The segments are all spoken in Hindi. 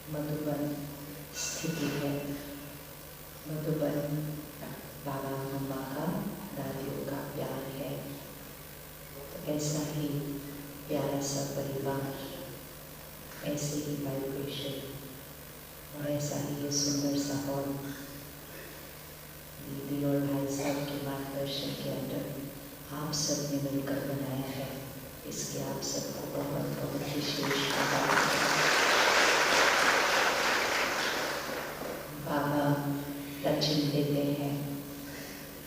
मधुबन स्थिति है। मधुबन बाबा मम्मा का, दादियों का प्यार है। तो ऐसा ही प्यारा सा परिवार, ऐसे ही वाइब्रेशन और ऐसा ही ये सुंदर सा हॉल दीदी और भाई साहब के मार्गदर्शन के अंदर आप सब ने मिलकर बनाया है। इसके आप सबको बहुत बहुत विशेष बाबा टचिंग देते हैं।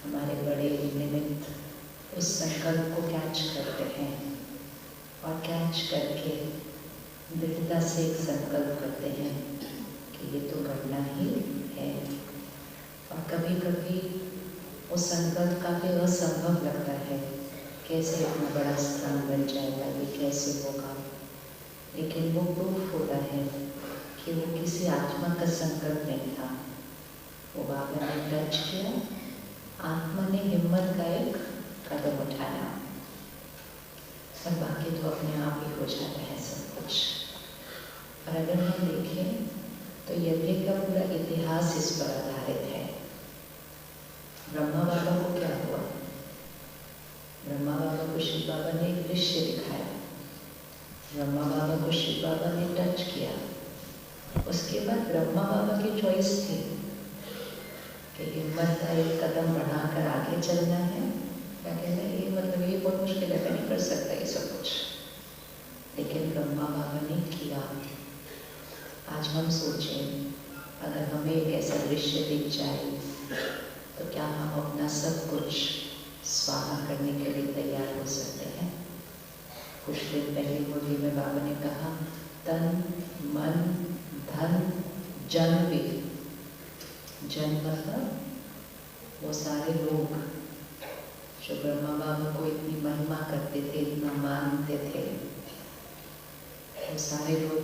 हमारे बड़े निमित्त उस संकल्प को कैच करते हैं और कैच करके दृढ़ता से एक संकल्प करते हैं कि ये तो करना ही है। और कभी कभी वो संकल्प काफी असंभव लगता है, कैसे इतना बड़ा स्थान बन जाएगा, ये कैसे होगा। लेकिन वो प्रूफ होता है कि वो किसी आत्मा का संकल्प नहीं था। वो बाबा ने टच किया, आत्मा ने हिम्मत का एक कदम उठाया और बाकी तो अपने आप ही हो जाता है सब कुछ। और अगर हम देखें तो यज्ञ का पूरा इतिहास इस पर आधारित है। ब्रह्मा बाबा को क्या हुआ? ब्रह्मा बाबा को शिव बाबा ने एक दृश्य दिखाया, ब्रह्मा बाबा को शिव बाबा ने टच किया। उसके बाद ब्रह्मा बाबा की चॉइस थी कि हिम्मत का एक कदम बढ़ाकर आगे चलना है या कहना ये मतलब ये बहुत मुश्किल है, मैं नहीं कर सकता ये सब कुछ। लेकिन ब्रह्मा बाबा ने किया। आज हम सोचें, अगर हमें एक ऐसा दृश्य दिख जाए तो क्या हम अपना सब कुछ स्वाहा करने के लिए तैयार हो सकते हैं? कुछ दिन पहले मुरली में बाबा ने कहा, तन मन धन जन भी। जन मतलब वो सारे लोग जो ब्रह्मा बाबा को इतनी महिमा करते थे, इतना मानते थे, वो सारे लोग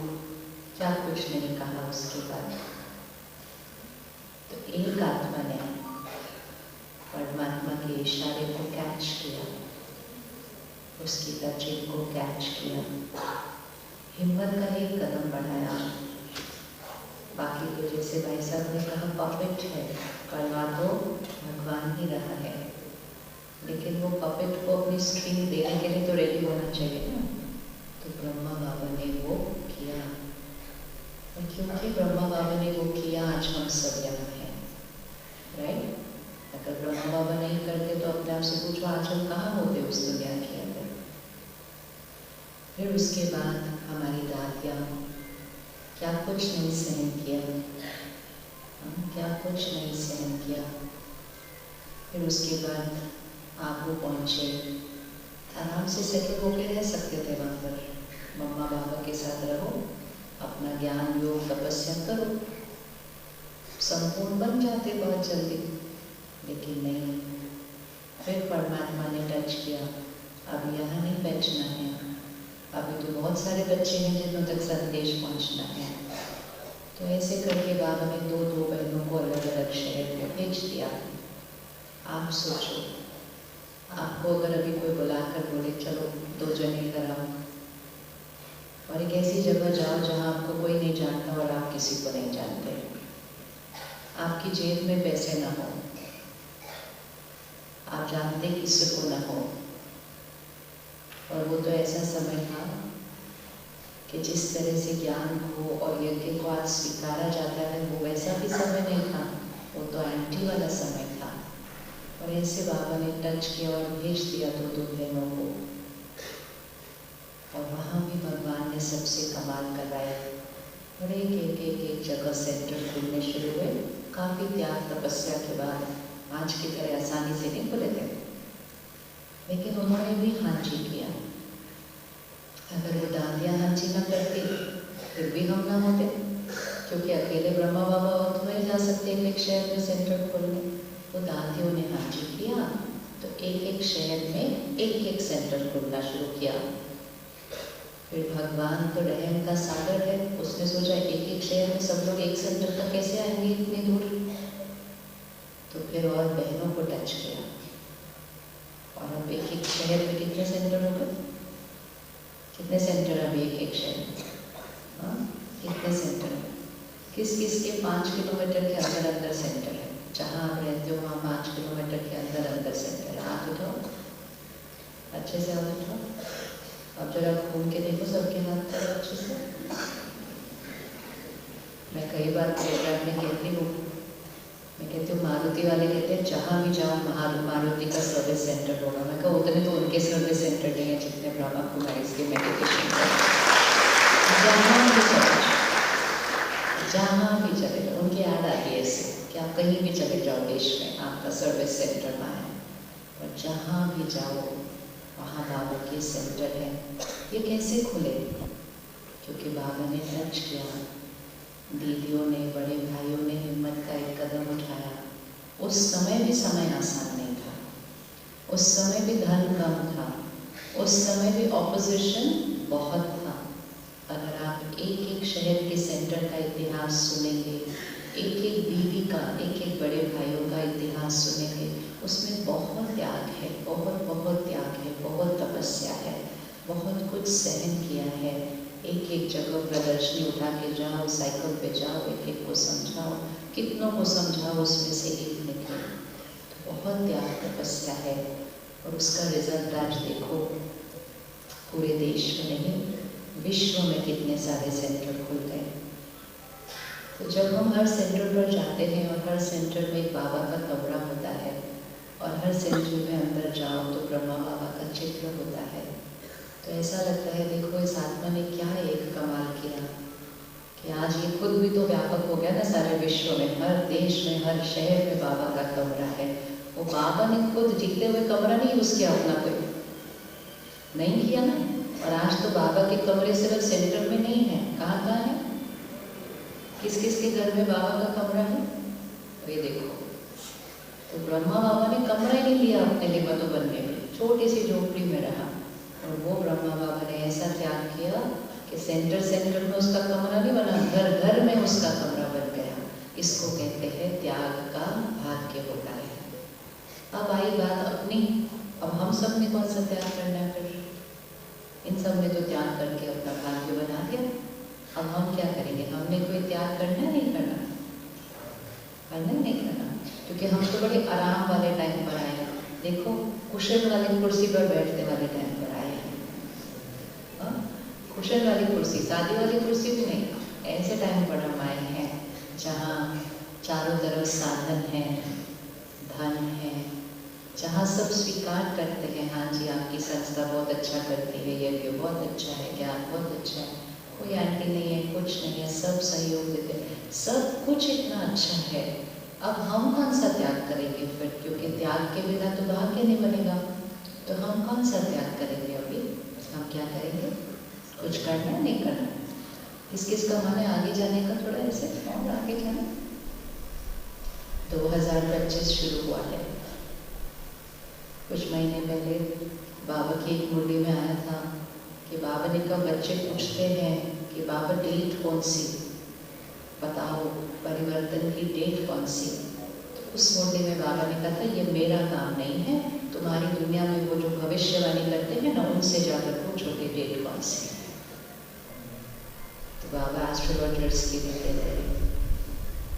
क्या कुछ नहीं कहा उसके बाद। तो एक आत्मा ने परमात्मा के इशारे को कैच किया, उसकी टचिंग को कैच किया, हिम्मत का एक कदम बढ़ाया। बाकी तो जैसे भाई साहब ने कहा पपेट है, करवा दो, भगवान ही रहा है। लेकिन वो पपेट को अपनी स्ट्रिंग देने के लिए तो रेडी होना चाहिए ना। तो ब्रह्मा बाबा ने वो किया और क्योंकि ब्रह्मा बाबा ने वो किया, आज हम सब यहाँ हैं, राइट? अगर ब्रह्मा बाबा नहीं करते तो अपने आप से पूछो आज हम कहाँ होते उस दुनिया के अंदर। फिर उसके बाद हमारी दादियाँ क्या कुछ नहीं सहन किया, क्या कुछ नहीं सहन किया। फिर उसके बाद आप वो पहुँचे, आराम से सेटल होकर रह सकते थे वहाँ पर, मम्मा बाबा के साथ रहो, अपना ज्ञान योग तपस्या करो, संपूर्ण बन जाते बहुत जल्दी। लेकिन नहीं, फिर परमात्मा ने टच किया, अब यहाँ नहीं पहुँचना है, अभी तो बहुत सारे बच्चे हैं जिन तक संदेश पहुँचना है। तो ऐसे करके बाबा ने दो बहनों को अलग अलग शहर में भेज दिया। आप सोचो, आपको अगर अभी कोई बुलाकर बोले चलो 2 जने कराओ और एक ऐसी जगह जाओ जहाँ आपको कोई नहीं जानता और आप किसी को नहीं जानते, आपकी जेब में पैसे ना हो, आप जानते किसी को ना हो। और वो तो ऐसा समय था कि जिस तरह से ज्ञान को और यज्ञ को आज स्वीकारा जाता है वो वैसा भी समय नहीं था, वो तो एंटी वाला समय था। और ऐसे बाबा ने टच किया और भेज दिया 2 बहनों को। और वहाँ भी भगवान ने सबसे कमाल करवाया और एक जगह सेंटर खुलने शुरू हुए। काफ़ी त्याग तपस्या के बाद, आज की तरह आसानी से नहीं खुले थे, लेकिन उन्होंने भी हाँ जी किया। अगर वो दादियाँ हाँ जी ना करती फिर भी हम ना होते, क्योंकि अकेले ब्रह्मा बाबा और तो नहीं जा सकते एक शहर में सेंटर खोलने। वो दादियों ने हाँ जी किया तो एक शहर में एक सेंटर खोलना शुरू किया। फिर भगवान तो रहम का सागर है, उसने सोचा एक शहर में सब लोग एक सेंटर तक कैसे आएंगे इतनी दूर। तो फिर और बहनों को टच किया और अब एक शहर में कितने सेंटर हो गए? कितने सेंटर अभी एक शहर में? कितने सेंटर? किस किस के 5 किलोमीटर के अंदर अंदर सेंटर है? जहाँ आप रहते हो वहाँ 5 किलोमीटर के अंदर अंदर सेंटर है। हाथ उठाओ, अच्छे से हाथ उठाओ। अब जरा घूम के देखो सबके हाथ पर अच्छे से। मैं कई बार प्रोग्राम में कहती हूँ, मैं कहती हूँ मारुति वाले कहते हैं जहाँ भी जाओ मारुति का सर्विस सेंटर होगा। मैं कहा उतने तो उनके सर्विस सेंटर नहीं है जितने ब्रह्मा कुमारी के मेडिटेशन का। जहाँ भी चले जाओ, उनकी ऐड आती है ऐसे कि आप कहीं भी चले जाओ देश में, आपका सर्विस सेंटर ना है। और जहाँ भी जाओ वहाँ बाबा के सेंटर है। ये कैसे खुले? क्योंकि बाबा ने टच किया, दीदियों ने, बड़े भाइयों ने हिम्मत का एक कदम उठाया। उस समय भी समय आसान नहीं था, उस समय भी धन कम था, उस समय भी ऑपोजिशन बहुत था। अगर आप एक एक शहर के सेंटर का इतिहास सुनेंगे, एक एक दीदी का, एक एक बड़े भाइयों का इतिहास सुनेंगे, उसमें बहुत त्याग है, बहुत बहुत त्याग है, बहुत तपस्या है, बहुत कुछ सहन किया है। एक एक जगह प्रदर्शनी उठा के जाओ, साइकिल पे जाओ, एक एक को समझाओ, कितनों को समझाओ, उसमें से एक निकले। तो बहुत त्याग तपस्या है और उसका रिजल्ट आज देखो। पूरे देश में नहीं, विश्व में कितने सारे सेंटर खुल गए। तो जब हम हर सेंटर पर जाते हैं और हर सेंटर में एक बाबा का कमरा होता है और हर सेंटर में अंदर जाओ तो ब्रह्मा बाबा का चित्र होता है, तो ऐसा लगता है देखो इस आत्मा ने क्या एक कमाल किया कि आज ये खुद भी तो व्यापक हो गया ना सारे विश्व में, हर देश में, हर शहर में बाबा का कमरा है। वो बाबा ने खुद जीते हुए कमरा नहीं यूज किया अपना, कोई नहीं किया ना। और आज तो बाबा के कमरे सिर्फ सेंटर में नहीं है, कहाँ कहाँ है? किस किस के घर में बाबा का कमरा है? ये देखो। तो ब्रह्मा बाबा ने कमरा ही नहीं लिया अपने लिए मधुबन में, छोटी सी झोपड़ी में रहा। और वो ब्रह्मा बाबा ने ऐसा त्याग किया कि सेंटर सेंटर में उसका कमरा नहीं बना, घर घर में उसका कमरा बन गया। इसको कहते हैं त्याग का भाग्य होता है। अब आई बात अपनी, अब हम सब ने कौन सा त्याग करना है? फिर इन सब ने तो त्याग करके अपना भाग्य बना दिया। अब हम क्या करेंगे? हमने कोई त्याग करना है? नहीं करना? करना नहीं करना, क्योंकि हम तो बड़े आराम वाले टाइम पर आए हैं। देखो कुशन वाली कुर्सी पर बैठने वाले टाइम पर आए हैं। कुशन वाली कुर्सी, शादी वाली कुर्सी भी नहीं, ऐसे टाइम पर हम आए हैं जहाँ चारों तरफ साधन है, धन है, जहाँ सब स्वीकार करते हैं, हाँ जी आपकी संस्था बहुत अच्छा करती है, ये भी बहुत अच्छा है, ज्ञान बहुत अच्छा है, कोई आंटी नहीं है, कुछ नहीं है, सब सहयोग देते हैं, सब कुछ इतना अच्छा है। अब हम कौन सा त्याग करेंगे फिर? क्योंकि त्याग के बिना तो भाग्य नहीं बनेगा। तो हम कौन सा त्याग करेंगे? अभी हम क्या करेंगे? कुछ करना है? नहीं करना? किस किस का मन है आगे जाने का? थोड़ा ऐसे और आगे जाना। 2025 शुरू हुआ है। कुछ महीने पहले बाबा की एक मुरली में आया था कि बाबा ने कहा, बच्चे पूछते हैं कि बाबा डेट कौन सी, बताओ परिवर्तन की डेट कौन सी। तो उस मुरली में बाबा ने कहा था ये मेरा काम नहीं है, तुम्हारी दुनिया में वो जो भविष्यवाणी करते हैं ना, उनसे जाकर पूछो कि डेट कौन सी। तो बाबा एस्ट्रोलॉजर्स की भी देते हैं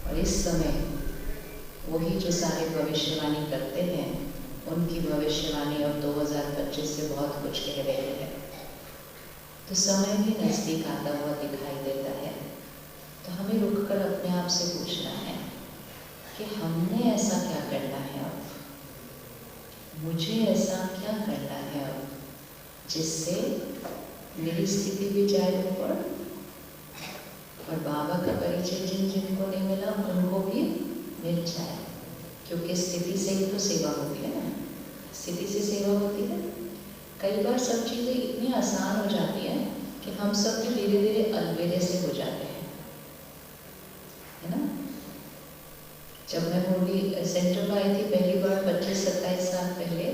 और इस समय वही जो सारे भविष्यवाणी करते हैं उनकी भविष्यवाणी अब 2025 से बहुत कुछ कह रहे हैं। तो समय भी नजदीक आता हुआ दिखाई देता है। तो हमें रुककर अपने आप से पूछना है कि हमने ऐसा क्या करना है अब, मुझे ऐसा क्या करना है अब, जिससे मेरी स्थिति भी जाए ऊपर और बाबा का परिचय जिन जिनको नहीं मिला उनको भी मिल जाए। क्योंकि स्थिति से ही तो सेवा होती है ना, स्थिति से सेवा होती है। कई बार सब चीज़ें इतनी आसान हो जाती हैं कि हम सब भी धीरे धीरे अलबेले से हो जाते हैं, है ना। जब मैं मुरली सेंटर पर आई थी पहली बार 25-27 साल पहले,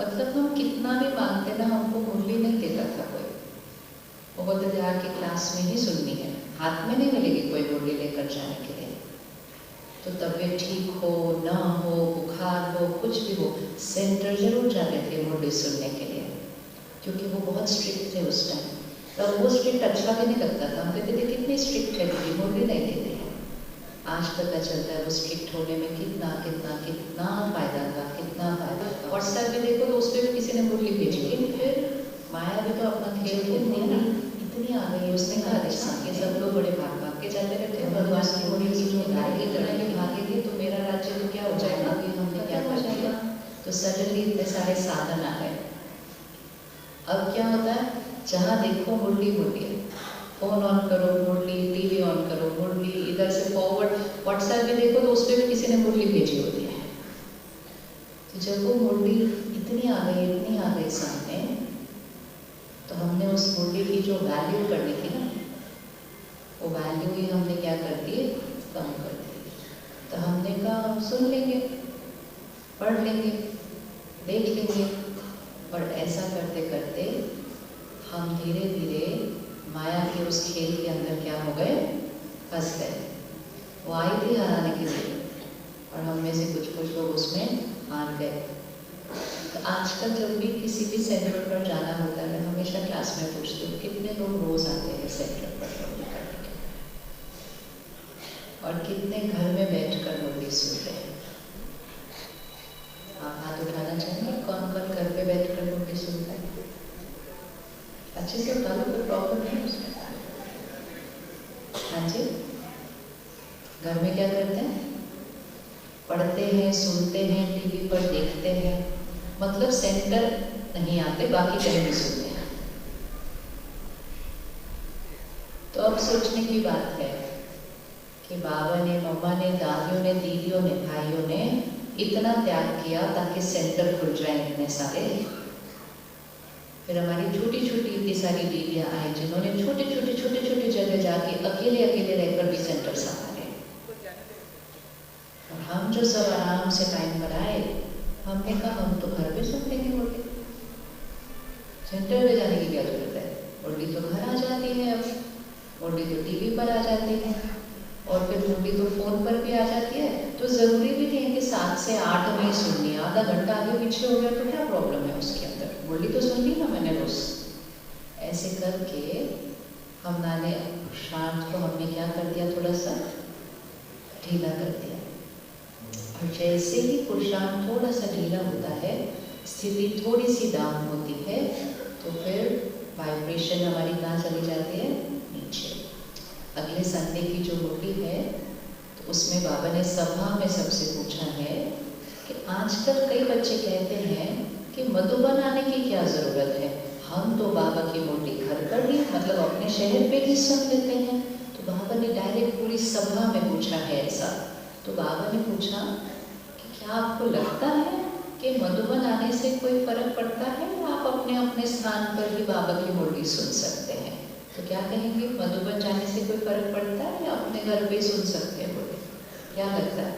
मतलब हम कितना भी मांगते ना, हमको मुरली नहीं देता था कोई। बहुत हजार की क्लास में ही सुननी है, हाथ में नहीं मिलेगी कोई मुरली लेकर जाने के लिए। तो तबीयत ठीक हो ना हो, बुखार हो, कुछ भी हो, सेंटर जरूर जाते थे मुरली सुनने के लिए, क्योंकि वो बहुत स्ट्रिक्ट थे उस टाइम। तब वो स्ट्रिक्ट अच्छा भी नहीं लगता था, हम कहते थे कितनी स्ट्रिक्ट है, मुरली नहीं देते हैं। आज पता चलता है उस किट होने में कितना कितना कितना फायदा था, कितना फायदा था। व्हाट्सएप भी देखो तो उस पर भी किसी ने मुरली भेजी, लेकिन फिर माया भी तो अपना खेल खेलती है ना, इतनी आ गई। उसने कहा अच्छा ये सब लोग बड़े भाग भाग के जाते रहते हैं, भगवान की मुरली की जो गाड़ी इतना ही भागेगी तो मेरा राज्य तो क्या हो जाएगा, अभी हमने क्या हो जाएगा। तो सडनली इतने सारे साधन आ गए। अब क्या होता है, जहाँ देखो मुरली मुरली, फोन ऑन करो मुरली, टीवी ऑन करो मुरली, इधर से फॉरवर्ड व्हाट्सएप भी देखो तो उस पर भी किसी ने मुरली भेजी होती है। तो जब वो मुरली इतनी आ गई सामने, तो हमने उस मुरली की जो वैल्यू करनी थी ना, वो वैल्यू ही हमने क्या कर दी, कम कर दी। तो हमने कहा हम सुन लेंगे, पढ़ लेंगे, देख लेंगे, और ऐसा करते करते हम धीरे धीरे माया के उस खेल के अंदर क्या हो गए, फंस गए। वो आई थी हराने के लिए, और हम में से कुछ कुछ लोग उसमें हार गए। तो आजकल जब भी किसी भी सेंटर पर जाना होता है, मैं हमेशा क्लास में पूछती हूँ कितने लोग रोज आते हैं सेंटर पर मुरली करने के लिए, और कितने घर में बैठकर मुरली सुनते हैं। आप हाथ उठाना चाहेंगे, कौन कौन घर पे बैठकर मुरली सुनता है? अच्छे से उठा लो, कोई प्रॉब्लम नहीं उसमें। हाँ जी, घर में क्या करते हैं, पढ़ते हैं, सुनते हैं, टीवी पर देखते हैं, मतलब सेंटर नहीं आते, बाकी कहीं भी सुनते हैं। तो अब सोचने की बात है कि बाबा ने, मम्मा ने, दादियों ने, दीदियों ने, भाइयों ने इतना त्याग किया ताकि सेंटर खुल जाए इतने सारे। फिर हमारी छोटी छोटी इतनी सारी दीदियाँ आई जिन्होंने छोटे छोटे जगह जाके अकेले अकेले रहकर भी सेंटर संभाले। और हम जो सब आराम से टाइम बनाए, हमने कहा हम तो घर पे सुन लेंगे मुरली, सेंटर पे जाने की क्या जरूरत है, मुरली तो घर आ जाती है, अब मुरली तो टीवी पर आ जाती है, और फिर मुरली तो फोन पर भी आ जाती है। तो जरूरी भी नहीं है कि 7 से 8 में ही सुननी है, आधा घंटा आगे पीछे हो गया तो क्या प्रॉब्लम है उसके अंदर, मुरली तो सुन ली ना मैंने रोज। ऐसे करके हम नाने शांत को हमने क्या कर दिया, थोड़ा सा ढीला कर दिया। और जैसे ही पुरुषार्थ थोड़ा सा ढीला होता है, स्थिति थोड़ी सी डाउन होती है, तो फिर वाइब्रेशन हमारी कहाँ चली जाती है, नीचे। अगले संडे की जो मुरली है, तो उसमें बाबा ने सभा में सबसे पूछा है कि आजकल कई बच्चे कहते हैं कि मधुबन आने की क्या जरूरत है, हम तो बाबा की मुरली घर पर ही, मतलब अपने शहर पे ही सुन लेते हैं। तो बाबा ने डायरेक्ट पूरी सभा में पूछा है ऐसा। तो बाबा ने पूछा कि क्या आपको लगता है कि मधुबन आने से कोई फर्क पड़ता है, या आप अपने अपने स्थान पर ही बाबा की मुरली सुन सकते हैं? तो क्या कहेंगे, मधुबन जाने से कोई फर्क पड़ता है या अपने घर पे सुन सकते हैं मुरली? क्या लगता है?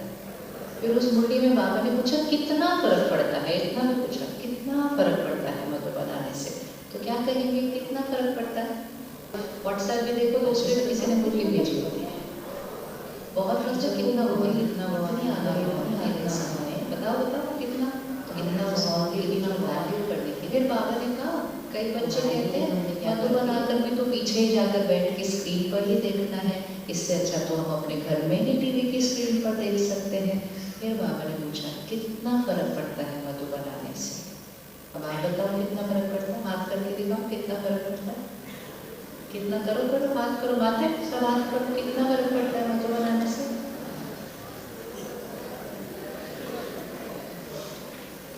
फिर उस मुरली में बाबा ने पूछा कितना फर्क पड़ता है, इतना भी पूछा कितना फर्क पड़ता है मधुबन आने से? तो क्या कहेंगे, कितना फर्क पड़ता है? व्हाट्सएप में देखो तो उस पर किसी ने मुरली भेजी होती है, बहुत बच्चा कितना हुआ, कितना हुआ, नहीं आ गया सामने, बताओ बताओ कितना, तो कितना इतना वैल्यू करनी थी। फिर बाबा ने कहा कई बच्चे कहते हैं मधुबन आकर में तो पीछे ही जाकर बैठ के स्क्रीन पर ही देखना है, इससे अच्छा तो हम अपने घर में ही टीवी की स्क्रीन पर देख सकते हैं। फिर बाबा ने पूछा कितना फर्क पड़ता है मधुबन आने से? अब आप बताओ कितना फर्क पड़ता है, हाथ करके दिखाओ कितना फर्क पड़ता है, कितना करो करो, हाथ करो, माथे सब हाथ करो, कितना फर्क पड़ता है मधुबन आने से?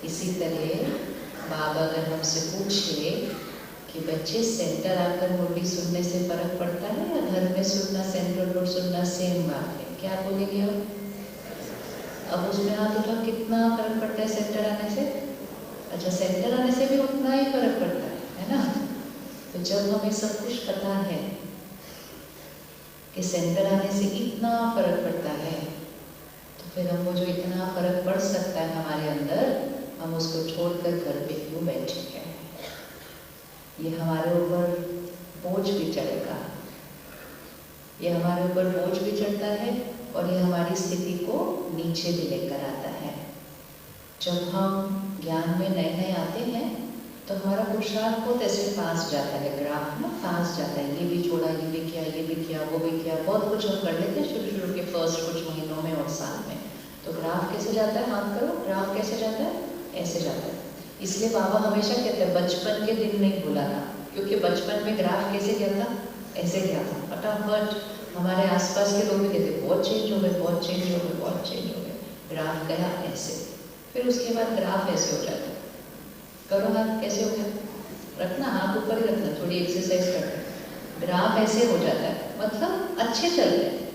इसी तरह बाबा अगर हमसे पूछे कि बच्चे सेंटर आकर मुरली सुनने से फर्क पड़ता है या घर में सुनना, सेंटर पर सुनना सेम बात है, क्या बोलेंगे आप? अब उसमें हाथ उठा, कितना फर्क पड़ता है सेंटर आने से? अच्छा, सेंटर आने से भी उतना ही फर्क पड़ता है ना? तो जब हमें सब कुछ पता है कि सेंटर आने से इतना फर्क पड़ता है, तो फिर हम वो जो इतना फर्क पड़ सकता है हमारे अंदर, हम उसको छोड़कर घर पे क्यों बैठे हैं? ये हमारे ऊपर बोझ भी चढ़ेगा, ये हमारे ऊपर बोझ भी चढ़ता है, और ये हमारी स्थिति को नीचे भी लेकर आता है। जब हम ज्ञान में नए नए आते हैं तो हमारा पुरुषार्थ बहुत ऐसे पास जाता है, ग्राफ ना पास जाता है, ये भी छोड़ा, ये भी किया, ये भी किया, वो भी किया, बहुत कुछ हम कर लेते हैं शुरू के फर्स्ट कुछ महीनों में और साल में। तो ग्राफ कैसे जाता है, हाथ करो, ग्राफ कैसे जाता है, ऐसे जाता है। इसलिए बाबा हमेशा कहते हैं बचपन के दिन नहीं भुलाना, क्योंकि बचपन में ग्राफ कैसे गया था, ऐसे गया था फटाफट। हमारे आसपास के लोग भी कहते बहुत चेंज हो गए, बहुत चेंज हो गए, बहुत चेंज हो गए। ग्राफ गया ऐसे, फिर उसके बाद ग्राफ ऐसे हो जाता है। करो हाथ, कैसे हो गया, रखना हाथ ऊपर ही रखना, थोड़ी एक्सरसाइज करना। ग्राफ ऐसे हो जाता है, मतलब अच्छे चल रहे हैं,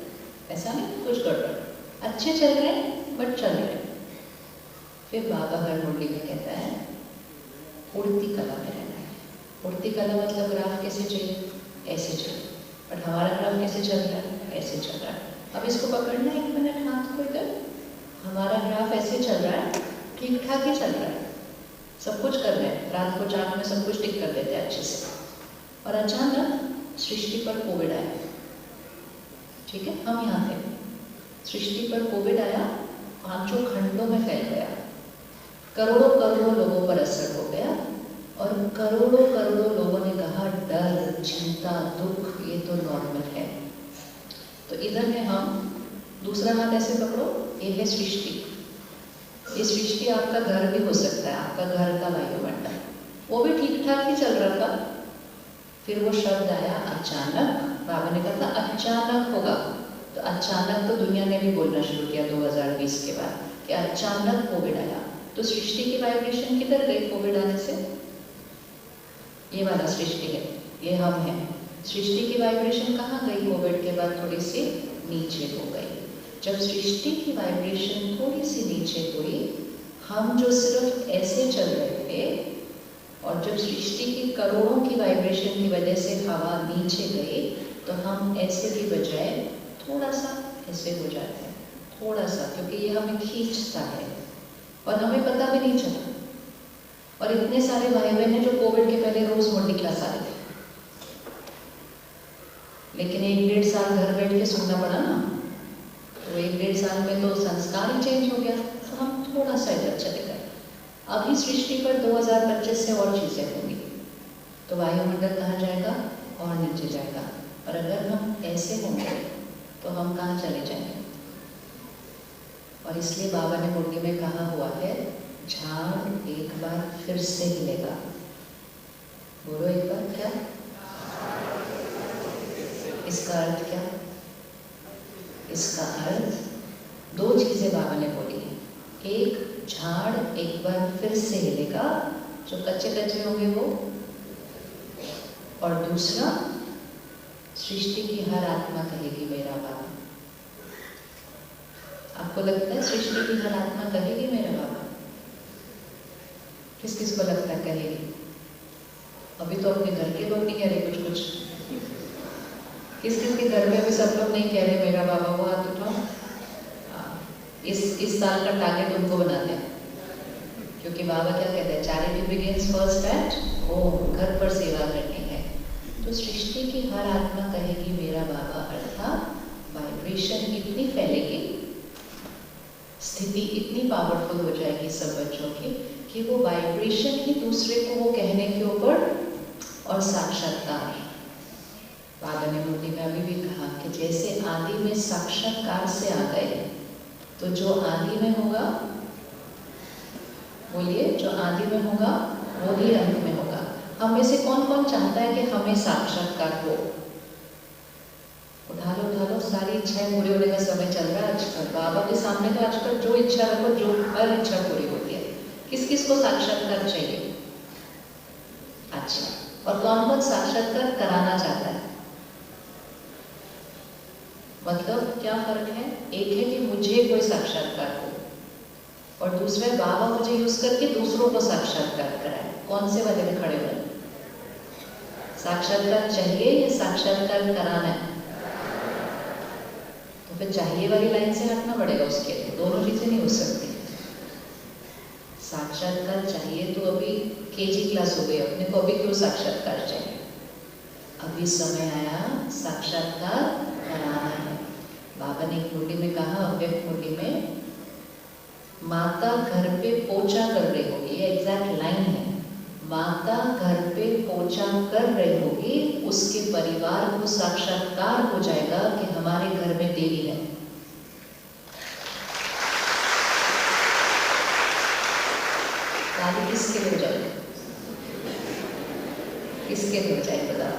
ऐसा नहीं कुछ गड़बड़, अच्छे चल रहे हैं बट चल रहे हैं। फिर बाबा हर मुरली में कहता है उड़ती कला में रहना है। उड़ती कला मतलब ग्राफ कैसे चाहिए, ऐसे चाहिए, बट हमारा ग्राफ कैसे चल रहा है, ऐसे चल रहा है। अब इसको पकड़ना 1 मिनट हाथ को इधर, हमारा ग्राफ ऐसे चल रहा है, ठीक ठाक ही चल रहा है, सब कुछ कर रहे हैं, रात को चाँद में सब कुछ टिक कर देते हैं अच्छे से। और अचानक सृष्टि पर कोविड आया, ठीक है, हम यहाँ थे, सृष्टि पर कोविड आया, 5 खंडों में फैल गया, करोड़ों करोड़ों लोगों पर असर हो गया, और करोड़ों करोड़ों लोगों ने कहा डर, चिंता, दुख ये तो नॉर्मल है। तो इधर में हम दूसरा हाथ ऐसे पकड़ो, ये है सृष्टि। ये सृष्टि आपका घर भी हो सकता है, आपका घर का वायुमंडल, वो भी ठीक ठाक ही चल रहा था। फिर वो शब्द आया अचानक, बाबा ने कहा था अचानक होगा, तो अचानक तो दुनिया ने भी बोलना शुरू किया 2020 के बाद कि अचानक कोविड आया। तो सृष्टि की वाइब्रेशन किधर गई कोविड आने से, ये वाला सृष्टि है, ये हम हैं। सृष्टि की वाइब्रेशन कहाँ गई कोविड के बाद, थोड़ी सी नीचे हो गई। जब सृष्टि की वाइब्रेशन थोड़ी सी नीचे हुई, हम जो सिर्फ ऐसे चल रहे थे, और जब सृष्टि की करोड़ों की वाइब्रेशन की वजह से हवा नीचे गई, तो हम ऐसे की बजाय थोड़ा सा ऐसे हो जाते हैं, थोड़ा सा, क्योंकि ये हमें खींचता है और हमें पता भी नहीं चला। और इतने सारे भाई बहन हैं जो कोविड के पहले रोज मोटी क्लास आ रहे थे, लेकिन 1-1.5 साल घर बैठ के सुनना पड़ा ना, तो 1-1.5 साल में तो संस्कार ही चेंज हो गया, तो हम थोड़ा सा इधर चले गए। अभी सृष्टि पर 2025 से और चीजें होंगी, तो वायुमंडल कहाँ जाएगा, और नीचे जाएगा। और अगर हम ऐसे होंगे तो हम कहाँ चले जाएंगे। और इसलिए बाबा ने मुर्गी में कहा हुआ है झाड़ एक बार फिर से हिलेगा। बोलो एक बार, क्या इसका अर्थ क्या, इसका अर्थ 2 चीजें बाबा ने बोली है। एक, झाड़ एक बार फिर से हिलेगा, जो कच्चे कच्चे होंगे वो, और दूसरा, सृष्टि की हर आत्मा कहेगी मेरा बाबा। आपको लगता है सृष्टि की हर आत्मा कहेगी मेरा बाबा? किस किस को लगता है कहेगी? अभी तो अपने घर के लोग नहीं कह रहे कुछ, किस किस के घर में भी सब लोग नहीं कह रहे मेरा बाबा, वो हाथ उठाओ। इस साल का टारगेट उनको बनाते हैं, क्योंकि बाबा क्या कहते हैं, charity begins first at home, घर पर सेवा करनी है। तो सृष्टि की हर आत्मा कहेगी मेरा बाबा, अर्थात वाइब्रेशन इतनी फैलेगी, स्थिति इतनी पावरफुल हो जाएगी सब बच्चों की कि वो वाइब्रेशन ही दूसरे को वो कहने के ऊपर, और साक्षात्कार। बाबा ने मूर्ति में अभी भी कहा कि जैसे आदि में साक्षात्कार से आ गए, तो जो आदि में होगा, बोलिए, जो आदि में होगा वो ही अंत में होगा। हम में से कौन कौन चाहता है कि हमें साक्षात्कार हो? उठा लो, सारी इच्छाएं पूरी होने का समय चल रहा है आजकल। बाबा के सामने तो आजकल जो इच्छा रखो, जो हर इच्छा पूरी होती है। किस किस को साक्षात्कार चाहिए? अच्छा, और कौन कौन साक्षात्कार कराना चाहता है? मतलब क्या फर्क है? एक है कि मुझे कोई साक्षात्कार हो, और दूसरा है बाबा मुझे यूज करके दूसरों को साक्षात्कार कराए। कौन से वाले में खड़े हुए? साक्षात्कार चाहिए या साक्षात्कार कराना है? तो फिर चाहिए वाली लाइन से हटना पड़ेगा उसके लिए, दोनों चीजें नहीं हो सकती। साक्षात्कार चाहिए तो अभी केजी क्लास हो गई, अपने को अभी क्यों साक्षात्कार चाहिए? अभी समय आया साक्षात्कार कराना है। बाबा ने एक मुरली में कहा, अव्यक्त मुरली में, माता घर पे पोछा कर रही होगी, ये एग्जैक्ट लाइन है। माता घर पे पोछा कर रही होगी, उसके परिवार को साक्षात्कार हो जाएगा कि हमारे घर में देवी है। ताली किसके लिए हो जाएगी? किसके लिए बजाए बताओ?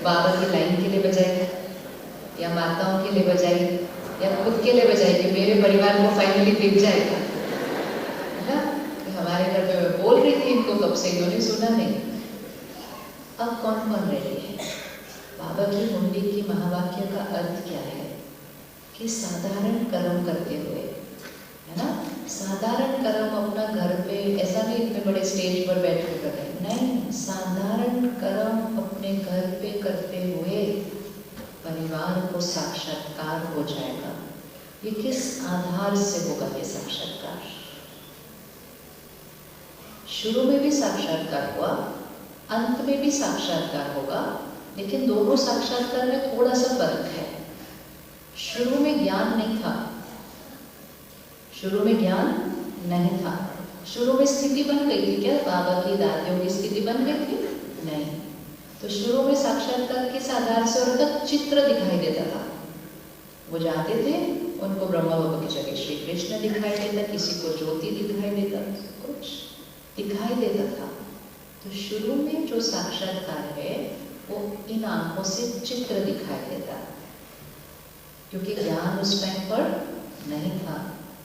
बाबा की लाइन के लिए बजाए, या माताओं के लिए बजाए, या खुद के लिए बजाए कि मेरे परिवार को फाइनली दिख जाएगा, है ना? कि हमारे घर में मैं बोल रही थी, इनको कब से इन्होंने सुना नहीं। अब कौन कौन रेडी है? बाबा की मुंडी की महावाक्य का अर्थ क्या है? कि साधारण कर्म करते हुए, है ना, साधारण कर्म अपना घर पे, ऐसा नहीं इतने बड़े स्टेज पर बैठ के करें, नहीं, साधारण कर्म अपने घर पे करते हुए परिवार को साक्षात्कार हो जाएगा। ये किस आधार से होगा ये साक्षात्कार? शुरू में भी साक्षात्कार हुआ, अंत में भी साक्षात्कार होगा, लेकिन दोनों साक्षात्कार में थोड़ा सा फर्क है। शुरू में ज्ञान नहीं था, शुरू में ज्ञान नहीं था, शुरू में स्थिति बन गई थी क्या? बाबा की दादियों की स्थिति बन गई थी? नहीं। तो शुरू में साक्षात्कार किस आधार से होता? चित्र दिखाई देता था। वो जाते थे, उनको ब्रह्मा बाबा की जगह श्री कृष्ण दिखाई देता, किसी को ज्योति दिखाई देता, कुछ दिखाई देता था। तो शुरू में जो साक्षात्कार है वो इन आंखों से चित्र दिखाई देता, क्योंकि ज्ञान उस टाइम पर नहीं था।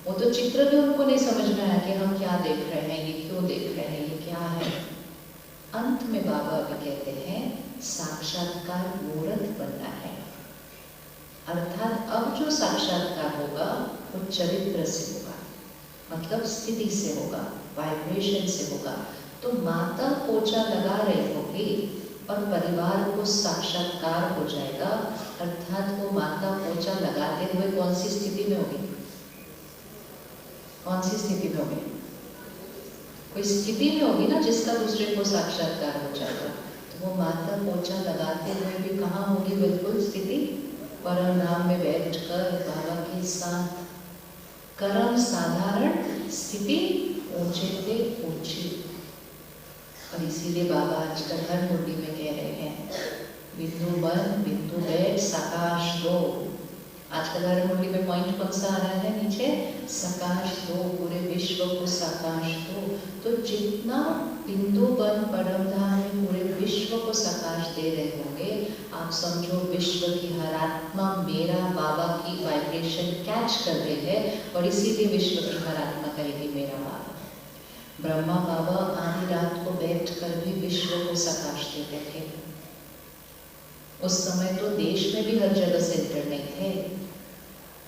वो तो चित्र भी उनको नहीं समझ में आया कि हम क्या देख रहे हैं, ये क्यों देख रहे हैं, ये क्या है। अंत में बाबा भी कहते हैं साक्षात्कार मूर्त बनना है, अर्थात अब जो साक्षात्कार होगा वो चरित्र से होगा, मतलब स्थिति से होगा, वाइब्रेशन से होगा। तो माता पोछा लगा रही होगी और परिवार को साक्षात्कार हो जाएगा, अर्थात वो माता पोछा लगाते हुए कौन सी स्थिति में होगी? कौन सी स्थिति में होगी? कोई स्थिति में होगी ना जिसका दूसरे को साक्षात्कार हो जाएगा। तो वो माता पोछा लगाते हुए भी कहाँ होगी? बिल्कुल स्थिति परम धाम में बैठकर बाबा के साथ। कर्म साधारण, स्थिति ऊंचे से ऊंची। और इसीलिए बाबा आजकल हर मुंडी में कह रहे हैं बिंदु बन बिंदु बैठ सकाश दो। आजकल हर मुंडी में पॉइंट कौन सा आ रहा है नीचे? सकाश दो, पूरे विश्व को सकाश दो। तो जितना बिंदु बन परम धाम में पूरे विश्व को सकाश दे रहे होंगे, आप समझो विश्व की हर आत्मा मेरा बाबा की वाइब्रेशन कैच कर रही है, और इसीलिए विश्व की हर आत्मा कहेगी मेरा बाबा। ब्रह्मा बाबा आधी रात को बैठकर भी विश्व को सकाश देते थे। उस समय तो देश में भी हर जगह सेंटर नहीं थे।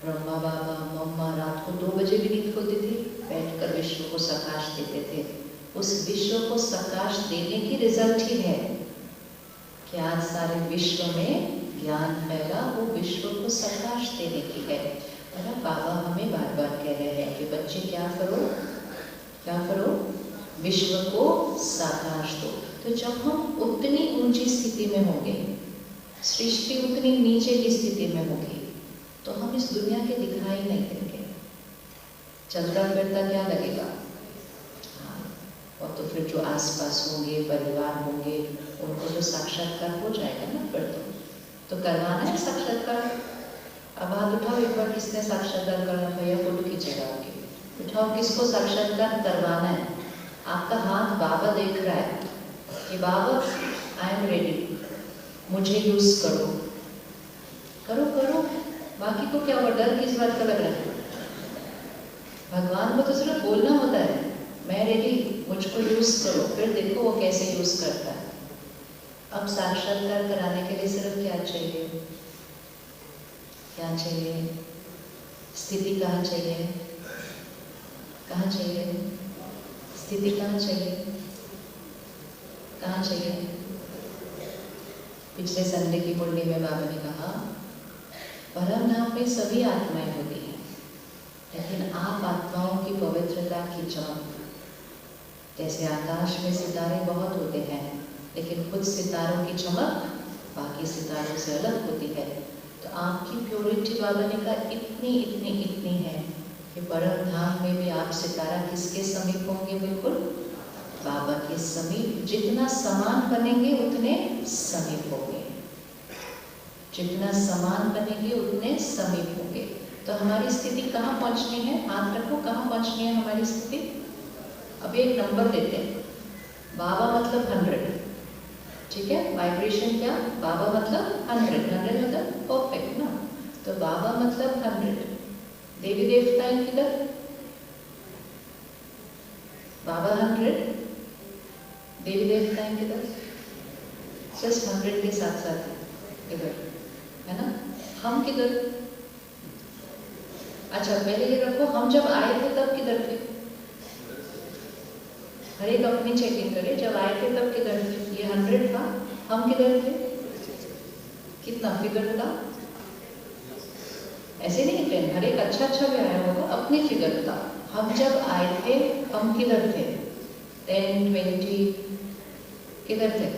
ब्रह्मा बाबा मम्मा रात को 2 बजे भी नींद खुलती थी, बैठकर विश्व को सकाश देते थे। उस विश्व को सकाश देने की रिजल्ट ही है कि आज सारे विश्व में ज्ञान फैला, वो विश्व को सकाश देने की है। और बाबा हमें बार बार कह रहे हैं कि बच्चे क्या करो, क्या करो? विश्व को साकाश दो। तो जब हम उतनी ऊंची स्थिति में होंगे, सृष्टि उतनी नीचे की स्थिति में होगी, तो हम इस दुनिया के दिखाई नहीं देंगे। चलता फिरता क्या लगेगा? हाँ, और तो फिर जो आसपास होंगे, परिवार होंगे, उनको तो साक्षात्कार हो जाएगा ना। फिर तो करवाना है साक्षात्कार। अब हाथ उठाओ एक बार, किसने साक्षात्कार करना? भैया फोटो खींचेगा आपकी, उठाओ। किसको साक्षात्कार करवाना है? आपका हाथ बाबा देख रहा है कि बाबा आई एम रेडी, मुझे यूज करो। करो करो, बाकी को क्या हुआ? डर किस बात का लग रहा है? भगवान को तो सिर्फ बोलना होता है मैं रेडी, मुझको यूज करो, फिर देखो वो कैसे यूज करता है। अब साक्षात्कार कराने के लिए सिर्फ क्या चाहिए? क्या चाहिए? स्थिति कहाँ चाहिए? कहाँ चाहिए? स्थिति कहाँ चाहिए? कहाँ चाहिए? पिछले संडे की मुंडी में बाबा ने कहा परम धाम में सभी आत्माएं होती हैं, लेकिन आप आत्माओं की पवित्रता की चमक, जैसे आकाश में सितारे बहुत होते हैं, लेकिन खुद सितारों की चमक बाकी सितारों से अलग होती है। तो आपकी प्योरिटी बाबा ने कहा इतनी इतनी इतनी है कि परम धाम में भी आप सितारा किसके समीप होंगे? बिल्कुल बाबा के समीप। जितना समान बनेंगे उतने समीप होंगे, जितना समान बनेंगे उतने समीप होंगे। तो हमारी स्थिति कहाँ पहुँचनी है? हाथ रखो, कहाँ पहुँचनी है हमारी स्थिति? अभी एक नंबर देते हैं। बाबा मतलब 100, ठीक है? वाइब्रेशन क्या? बाबा मतलब 100, 100 मतलब परफेक्ट ना। तो बाबा मतलब 100। देवी देवता किधर? बाबा 100, देवी देवता किधर? जस्ट 100 के साथ साथ इधर, है ना? हम किधर? अच्छा पहले ये रखो, हम जब आए थे तब किधर थे? हर एक अपनी चेकिंग करे, जब आए थे तब किधर थे? ये 100 था, हम किधर थे? कितना फिगर था? ऐसे नहीं थे, हर एक अच्छा भी आया होगा, अपनी फिगर था। हम जब आए थे हम किधर थे? 10, 20 किधर थे?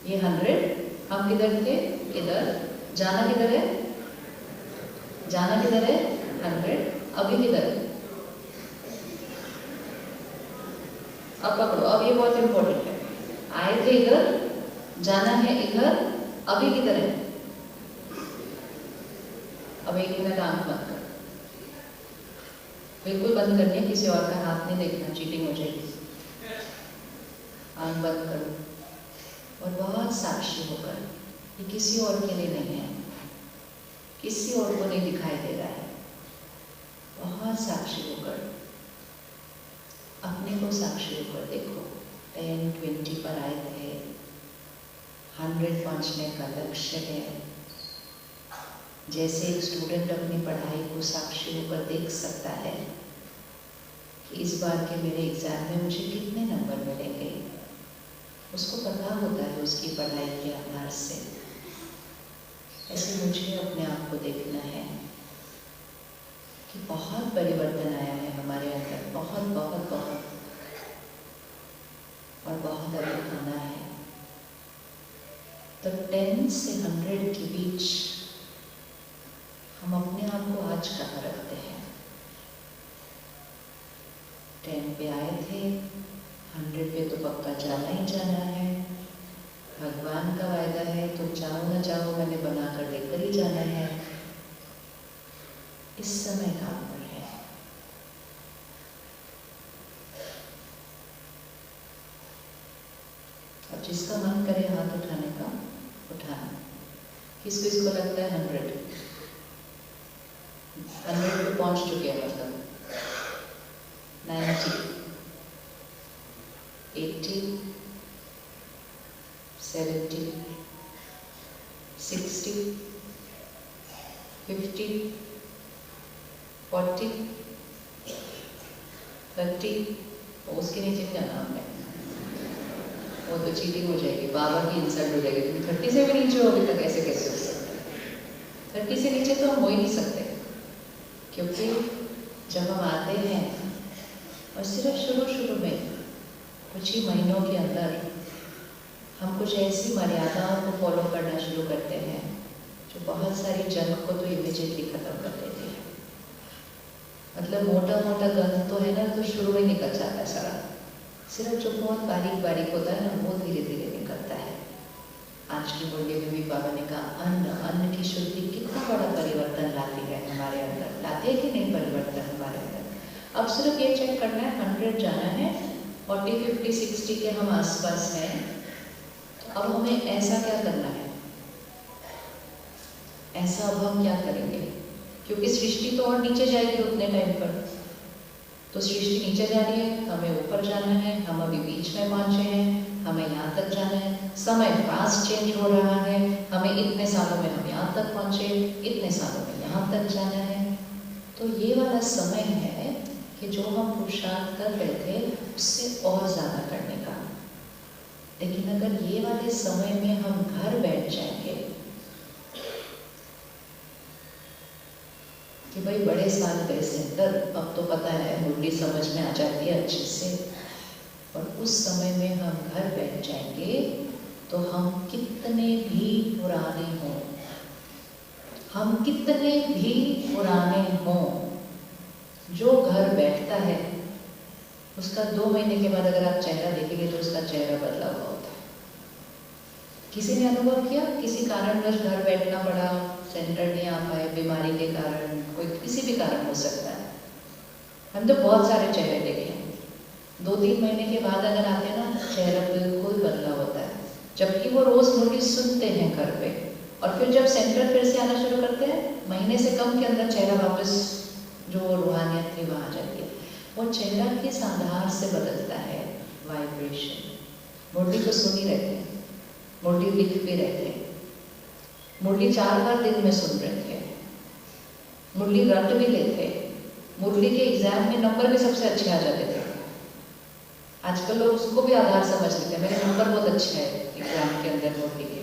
ये 100, हम किधर थे? इधर। जाना किधर है? जाना किधर है? 100। अभी किधर? अब पकड़ो, अब ये बहुत इंपॉर्टेंट है। आए थे इधर, जाना है इधर, अभी किधर है? अब 1 मिनट आंख बंद करो, बिल्कुल बंद करनी है, किसी और का हाथ नहीं देखना, चीटिंग हो जाएगी। आंख बंद करो और बहुत साक्षी होकर, ये किसी और के लिए नहीं है, किसी और को नहीं दिखाई दे रहा है। बहुत साक्षी होकर, अपने को साक्षी होकर देखो। 10, 20 पर आए थे, 100 पहुंचने का लक्ष्य है। जैसे एक स्टूडेंट अपनी पढ़ाई को साक्षी होकर देख सकता है कि इस बार के मेरे एग्जाम में मुझे कितने नंबर मिलेंगे, उसको पता होता है उसकी पढ़ाई के आधार से। ऐसे मुझे अपने आप को देखना है कि बहुत परिवर्तन आया है हमारे अंदर, बहुत बहुत बहुत, और बहुत अधिक आना है। तो 10 से 100 के बीच हम अपने आप को आज कहाँ रखते हैं? 10 पे आए थे, 100 पे तो पक्का जाना ही जाना है। भगवान का वायदा है, तुम चाहो ना चाहो मैंने बनाकर लेकर ही जाना है। इस समय काम पर है। अब जिसका मन करे हाथ उठाने का, उठाना। किसको इसको लगता है 100 पे पहुंच चुके हैं, मतलब 90, 80, 70, 60, 50, 40, 30, उसके नीचे नहीं जाना हमने, वो तो चीटिंग हो जाएगी, बाबा की इंसल्ट हो जाएगी। तुम 30 से भी नीचे हो अभी तक, ऐसे कैसे हो सकते? 30 से नीचे तो हम हो ही नहीं सकते, क्योंकि जब हम आते हैं और सिर्फ शुरू में कुछ ही महीनों के अंदर हम कुछ ऐसी मर्यादाओं को फॉलो करना शुरू करते हैं जो बहुत सारी जंग को तो इमीडिएटली खत्म कर देती है। मतलब मोटा मोटा गंद तो है ना, तो शुरू में निकल जाता है सारा, सिर्फ जो बहुत बारीक बारीक होता है ना, वो धीरे धीरे निकलता है। आज की मुरली में भी बाबा ने कहा अन्न की शुद्धि कितना बड़ा परिवर्तन लाती है हमारे अंदर, लाते है कि नहीं परिवर्तन हमारे अंदर। अब सिर्फ ये चेक करना है, 100 जाना है, 40, 50, 60 के हम आसपास हैं। अब हमें ऐसा क्या करना है? ऐसा अब हम क्या करेंगे? क्योंकि सृष्टि तो और नीचे जाएगी उतने टाइम पर, तो सृष्टि नीचे जा रही है, हमें ऊपर जाना है। हम अभी बीच में पहुंचे हैं, हमें यहाँ तक जाना है। समय फास्ट चेंज हो रहा है, हमें इतने सालों में हम यहाँ तक पहुंचे, इतने सालों में यहाँ तक जाना है। तो ये वाला समय है कि जो हम पुरुषार्थ कर रहे थे उससे और ज़्यादा करने का। लेकिन अगर ये वाले समय में हम घर बैठ जाएंगे कि भाई बड़े साल गए सेंटर, अब तो पता है, मुरली समझ में आ जाती है अच्छे से, और उस समय में हम घर बैठ जाएंगे तो हम कितने भी पुराने हों, हम कितने भी पुराने हों, जो घर बैठता है उसका 2 महीने के बाद अगर आप चेहरा देखेंगे तो उसका चेहरा बदला हुआ होता है। किसी ने अनुभव किया, किसी कारणवश घर बैठना पड़ा, सेंटर नहीं आ पाए, बीमारी के कारण, कोई किसी भी कारण हो सकता है। हम तो बहुत सारे चेहरे देखे हैं। 2-3 महीने के बाद अगर आते हैं ना, चेहरा बिल्कुल बदला होता है, जबकि वो रोज नोटिस सुनते हैं घर पे, और फिर जब सेंटर फिर से आना शुरू करते हैं, महीने से कम के अंदर चेहरा वापस जो रूहानियत थी वहाँ आ जाती है। वो चेहरा किस आधार से बदलता है? वाइब्रेशन। मुरली तो सुन ही रहते हैं, मुरली लिख भी रहते हैं, मुरली 4 बार दिन में सुन रहे थे, मुरली रट भी लेते, मुरली के एग्जाम में नंबर भी सबसे अच्छे आ जाते थे। आजकल लोग उसको भी आधार समझ लेते हैं, मेरे नंबर बहुत अच्छे है एग्जाम के अंदर मुरली के,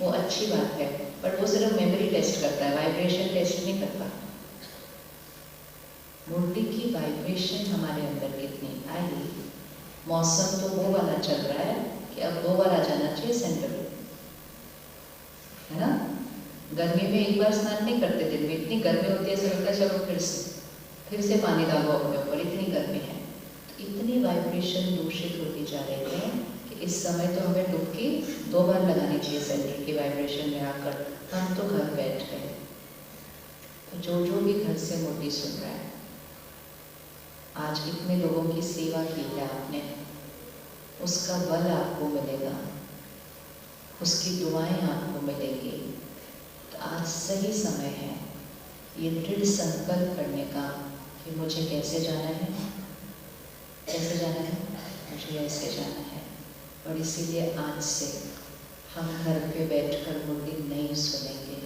वो अच्छी बात है, बट वो सिर्फ मेमोरी टेस्ट करता है, वाइब्रेशन टेस्ट नहीं करता। मुरली की वाइब्रेशन हमारे अंदर कितनी आई? मौसम तो वो वाला चल रहा है कि अब 2 बार आ जाना चाहिए सेंटर, है ना? गर्मी में एक बार स्नान नहीं करते, दिन में इतनी गर्मी होती है, ऐसा लगता है चलो फिर से पानी डालो अपने ऊपर, इतनी गर्मी है। तो इतनी वाइब्रेशन दूषित होती जा रही है कि इस समय तो हमें डुबकी 2 बार लगानी चाहिए सेंटर की वाइब्रेशन में आकर। हम तो घर बैठ गए। तो जो भी घर से मुरली सुन रहा है, आज कितने लोगों की सेवा की है आपने, उसका बल आपको मिलेगा, उसकी दुआएं आपको मिलेंगी। तो आज सही समय है ये दृढ़ संकल्प करने का कि मुझे कैसे जाना है, कैसे जाना है, मुझे ऐसे जाना है। और इसीलिए आज से हम घर पे बैठकर मुरली नहीं सुनेंगे।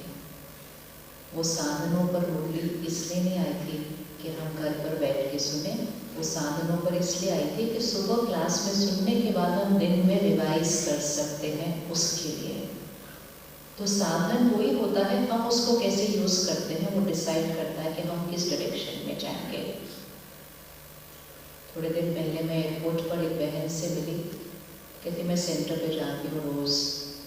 वो साधनों पर मुरली इसलिए नहीं आई थी कि हम घर पर बैठ के सुने, वो साधनों पर इसलिए आई थी कि सुबह क्लास में सुनने के बाद हम दिन में रिवाइज कर सकते हैं, उसके लिए। तो साधन वही होता है, हम उसको कैसे यूज करते हैं वो डिसाइड करता है कि हम किस डायरेक्शन में जाएंगे। थोड़े दिन पहले मैं एयरपोर्ट पर एक बहन से मिली, कहती मैं सेंटर पे जाती हूँ रोज,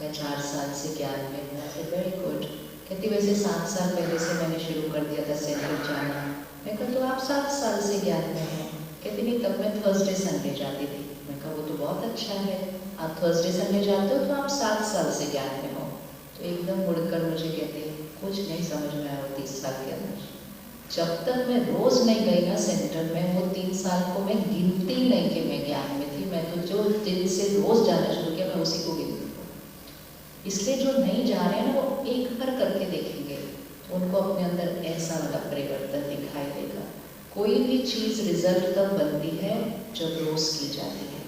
मैं 4 साल से ज्ञान में हूँ। Very good. कहती वैसे 7 साल पहले से मैंने शुरू कर दिया था सेंटर जाना। मैं कहा तो आप 7 साल से ज्ञान में हैं? कहती नहीं, तब मैं थर्सडे संडे जाती थी। मैं कहा वो तो बहुत अच्छा है, आप थर्सडे संडे जाते हो तो आप 7 साल से ज्ञान में हो। तो एकदम मुड़कर मुझे कहती कुछ नहीं समझ में आया 30 साल के अंदर। जब तक मैं रोज नहीं गई ना सेंटर में, वो 3 साल को मैं गिनती नहीं कि मैं ज्ञान में थी। मैं तो जो दिन से रोज जाना शुरू किया मैं उसी को गिनती हूँ। इसलिए जो नहीं जा रहे हैं ना, वो एक बार करके देखेंगे तो उनको अपने अंदर ऐसा वाला परिवर्तन दिखाई देगा। कोई भी चीज रिजल्ट तब बनती है जब रोज की जाती है।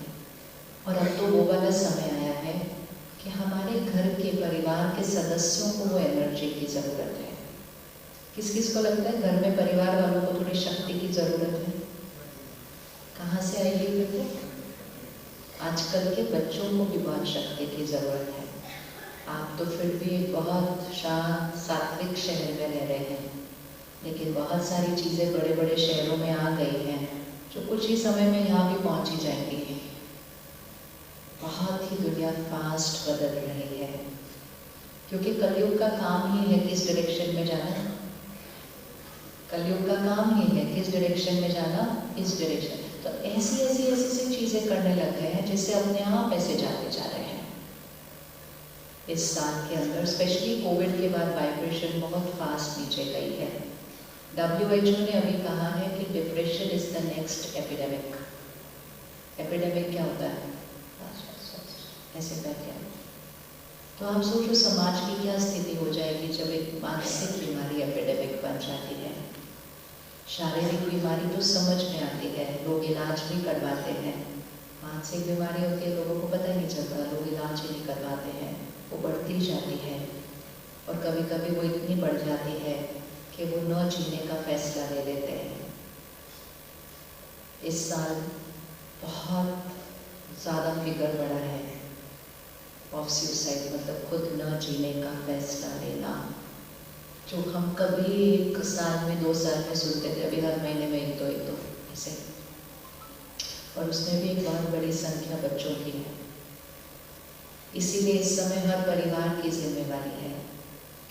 और अब तो वो वाला समय आया है कि हमारे घर के परिवार के सदस्यों को वो एनर्जी की जरूरत है। किस किस को लगता है घर में परिवार वालों को थोड़ी शक्ति की जरूरत है? कहाँ से आएगी बेटे? आजकल के बच्चों को भी बहुत शक्ति की जरूरत है। आप तो फिर भी बहुत शांत सात्विक शहर में रह रहे हैं, लेकिन बहुत सारी चीजें बड़े बड़े शहरों में आ गई हैं जो कुछ ही समय में यहाँ भी पहुँच ही जाएंगी। बहुत ही दुनिया फास्ट बदल रही है, क्योंकि कलयुग का काम ही है किस डायरेक्शन में जाना। कलयुग का काम ही है किस डायरेक्शन में जाना, इस डायरेक्शन। तो ऐसी चीजें करने लग गए हैं जिससे अपने आप ऐसे जाते जा रहे हैं। इस साल के अंदर स्पेशली कोविड के बाद वाइब्रेशन बहुत फास्ट नीचे गई है। WHO ने अभी कहा है कि depression is the next epidemic. Epidemic क्या होता है? ऐसे करके तो आप सोचो समाज की क्या स्थिति हो जाएगी जब एक मानसिक बीमारी एपिडेमिक बन जाती है। शारीरिक बीमारी तो समझ में आती है, लोग इलाज भी करवाते हैं। मानसिक बीमारी होती है, लोगों को पता ही नहीं चलता, लोग इलाज ही नहीं करवाते हैं, वो बढ़ती जाती है। और कभी कभी वो इतनी बढ़ जाती है कि वो न जीने का फैसला ले लेते हैं। इस साल बहुत ज़्यादा फिगर बढ़ा है ऑफ सुसाइड, मतलब खुद न जीने का फैसला लेना, जो हम कभी 1 साल में 2 साल में सुनते थे, अभी हर महीने में एक दो ऐसे। और उसमें भी एक बहुत बड़ी संख्या बच्चों की है। इसीलिए इस समय हर परिवार की जिम्मेवारी है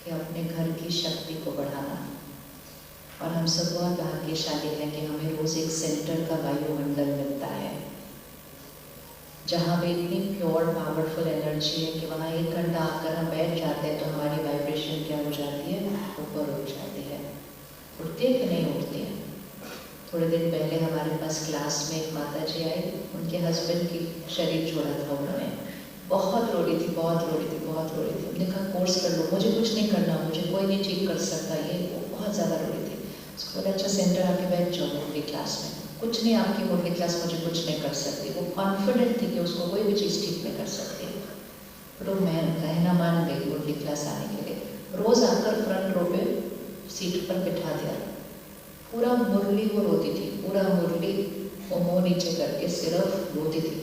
कि अपने घर की शक्ति को बढ़ाना, और हम सब बहुत भाग्यशाली हैं कि हमें रोज एक सेंटर का वायुमंडल मिलता है, जहाँ पे इतनी प्योर पावरफुल एनर्जी है कि वहाँ 1 घंटा आकर हम बैठ जाते हैं तो हमारी वाइब्रेशन क्या हो जाती है, ऊपर उठ जाती है। उठती है कि नहीं उठती है? थोड़े दिन पहले हमारे पास क्लास में एक माता जी आई, उनके हस्बैंड की शरीर छोड़ा था उन्होंने, बहुत रो रही थी, बहुत रो रही थी, बहुत रो रही थी। हमने कहा कोर्स कर लो, मुझे कुछ नहीं करना, मुझे कोई नहीं ठीक कर सकता, ये वो बहुत ज़्यादा रो रही थी। उसको बोला अच्छा सेंटर आके बैठ जाओ मुरली क्लास में, कुछ नहीं आपकी मुरली क्लास मुझे कुछ नहीं कर सकती। वो कॉन्फिडेंट थी कि उसको कोई भी चीज़ ठीक नहीं कर सकती। तो मैं कहना मान गई मुरली क्लास आने के लिए। रोज़ आकर फ्रंट रो पे सीट पर बिठा दिया, पूरा मुरली वो रोती थी, पूरा मुरली वो मुँह नीचे करके सिर्फ रोती थी।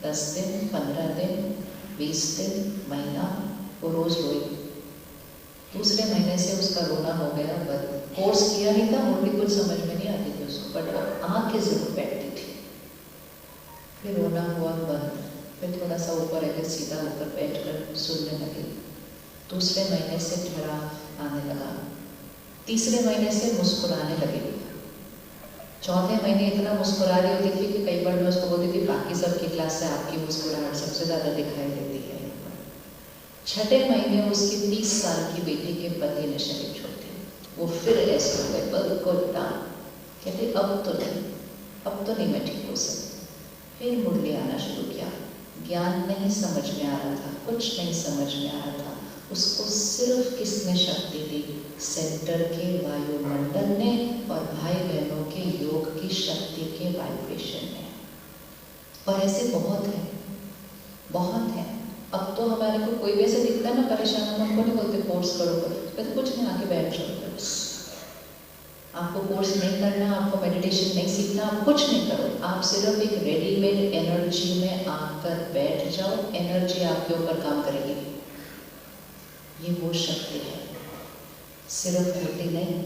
10 दिन, 15 दिन, 20 दिन, महीना वो रोज रोई। दूसरे महीने से उसका रोना हो गया बंद। कोर्स किया नहीं था, मुरली कुछ समझ में नहीं आती थी उसको, बट वो आँखें जरूर बैठती थी। फिर रोना हुआ बंद, फिर थोड़ा सा ऊपर आकर सीधा होकर बैठकर सुनने लगी। दूसरे महीने से ठहराव आने लगा, तीसरे महीने से मुस्कुराने लगी, चौथे महीने इतना मुस्कुरा रही होती थी कि कई बार मैं उसको बोलती थी बाकी सबकी क्लास से आपकी मुस्कुराहट सबसे ज़्यादा दिखाई देती है। छठे महीने उसकी 30 साल की बेटी के पति ने शरीर छोड़ दिया। वो फिर ऐसे हो गए, बिल्कुल डाउन, कहते अब तो नहीं मैं ठीक हो सकती। फिर मुरली आना शुरू किया, ज्ञान नहीं समझ में आ रहा था, कुछ नहीं समझ में आ रहा था। उसको सिर्फ किसने शक्ति दी? सेंटर के वायुमंडल ने और भाई बहनों के योग की शक्ति के वाइब्रेशन ने। और ऐसे बहुत है, बहुत है। अब तो हमारे को कोई भी ऐसे दिखता है ना परेशान, हम उनको नहीं बोलते कोर्स करो, कहते कुछ नहीं आके बैठ जाओ। आपको कोर्स नहीं करना, आपको मेडिटेशन नहीं सीखना, आप कुछ नहीं करो, आप सिर्फ एक रेडीमेड एनर्जी में आकर बैठ जाओ, एनर्जी आपके ऊपर काम करेगी। ये वो शक्ति है, सिर्फ मुरली नहीं,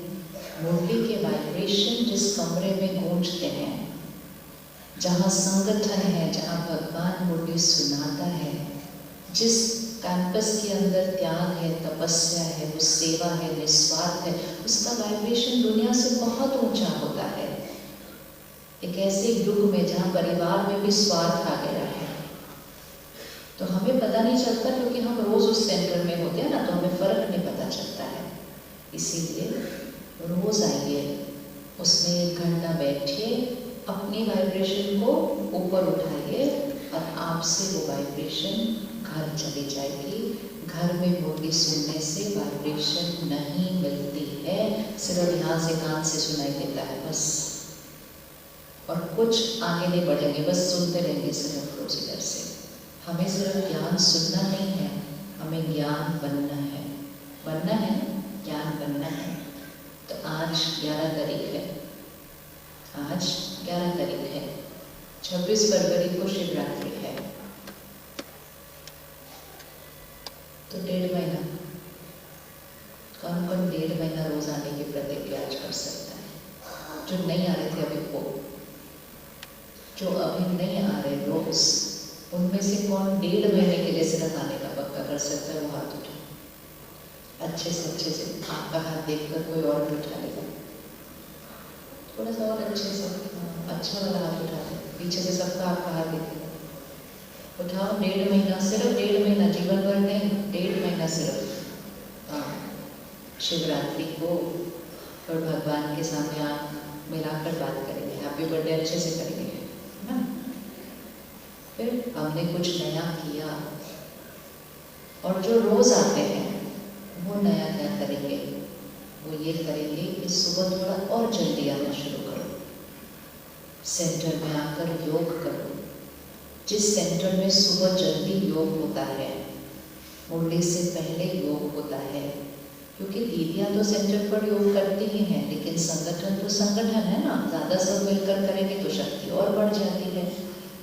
मुरली के वाइब्रेशन जिस कमरे में गूंजते हैं, जहाँ संगठन है, जहाँ भगवान मुरली सुनाता है, जिस कैंपस के अंदर त्याग है, तपस्या है, वो सेवा है, निस्वार्थ है, उसका वाइब्रेशन दुनिया से बहुत ऊंचा होता है। एक ऐसे युग में जहाँ परिवार में भी स्वार्थ आ गया है, तो हमें पता नहीं चलता, क्योंकि हम रोज उस सेंटर में होते हैं ना, तो हमें फर्क नहीं पता चलता है। इसीलिए रोज आइए, उसमें 1 घंटा बैठिए, अपनी वाइब्रेशन को ऊपर उठाइए और आपसे वो वाइब्रेशन घर चली जाएगी। घर में मुरली सुनने से वाइब्रेशन नहीं मिलती है, सिर्फ यहाँ से कान से सुनाई देता है बस, और कुछ आगे नहीं बढ़ेंगे, बस सुनते रहेंगे सिर्फ रोज इधर से। हमें सिर्फ ज्ञान सुनना नहीं है, हमें ज्ञान बनना है, बनना है, ज्ञान बनना है। तो आज 11 तारीख है, आज 11 तारीख है, 26 फरवरी को शिवरात्रि है, तो 1.5 महीना, कौन कौन 1.5 महीना रोज आने की प्रतिज्ञा आज कर सकता है? जो नहीं आ रहे थे अभी को, जो अभी नहीं आ रहे रोज, उनमें से कौन 1.5 महीने के लिए सिर्फ आने का पक्का कर सकता है? वो हाथ उठा, अच्छे से आपका हाथ देखकर कोई और भी उठा लेगा, थोड़ा सा और अच्छे से, अच्छा वाला हाथ उठा दे, पीछे से सबका आपका हाथ दिखेगा। उठाओ, 1.5 महीना, सिर्फ 1.5 महीना, जीवन भर नहीं, 1.5 महीना सिर्फ। शिवरात्रि को और भगवान के सामने आँख मिलाकर बात करेंगे, हैप्पी बर्थडे अच्छे से करेंगे, है ना? फिर हमने कुछ नया किया, और जो रोज आते हैं वो नया क्या करेंगे? वो ये करेंगे कि सुबह थोड़ा और जल्दी आना शुरू करो, सेंटर में आकर योग करो। जिस सेंटर में सुबह जल्दी योग होता है, मुरली से पहले योग होता है, क्योंकि दीदियाँ तो सेंटर पर योग करती ही हैं, लेकिन संगठन तो संगठन है ना, ज़्यादा सब मिलकर करेंगे तो शक्ति और बढ़ जाती है।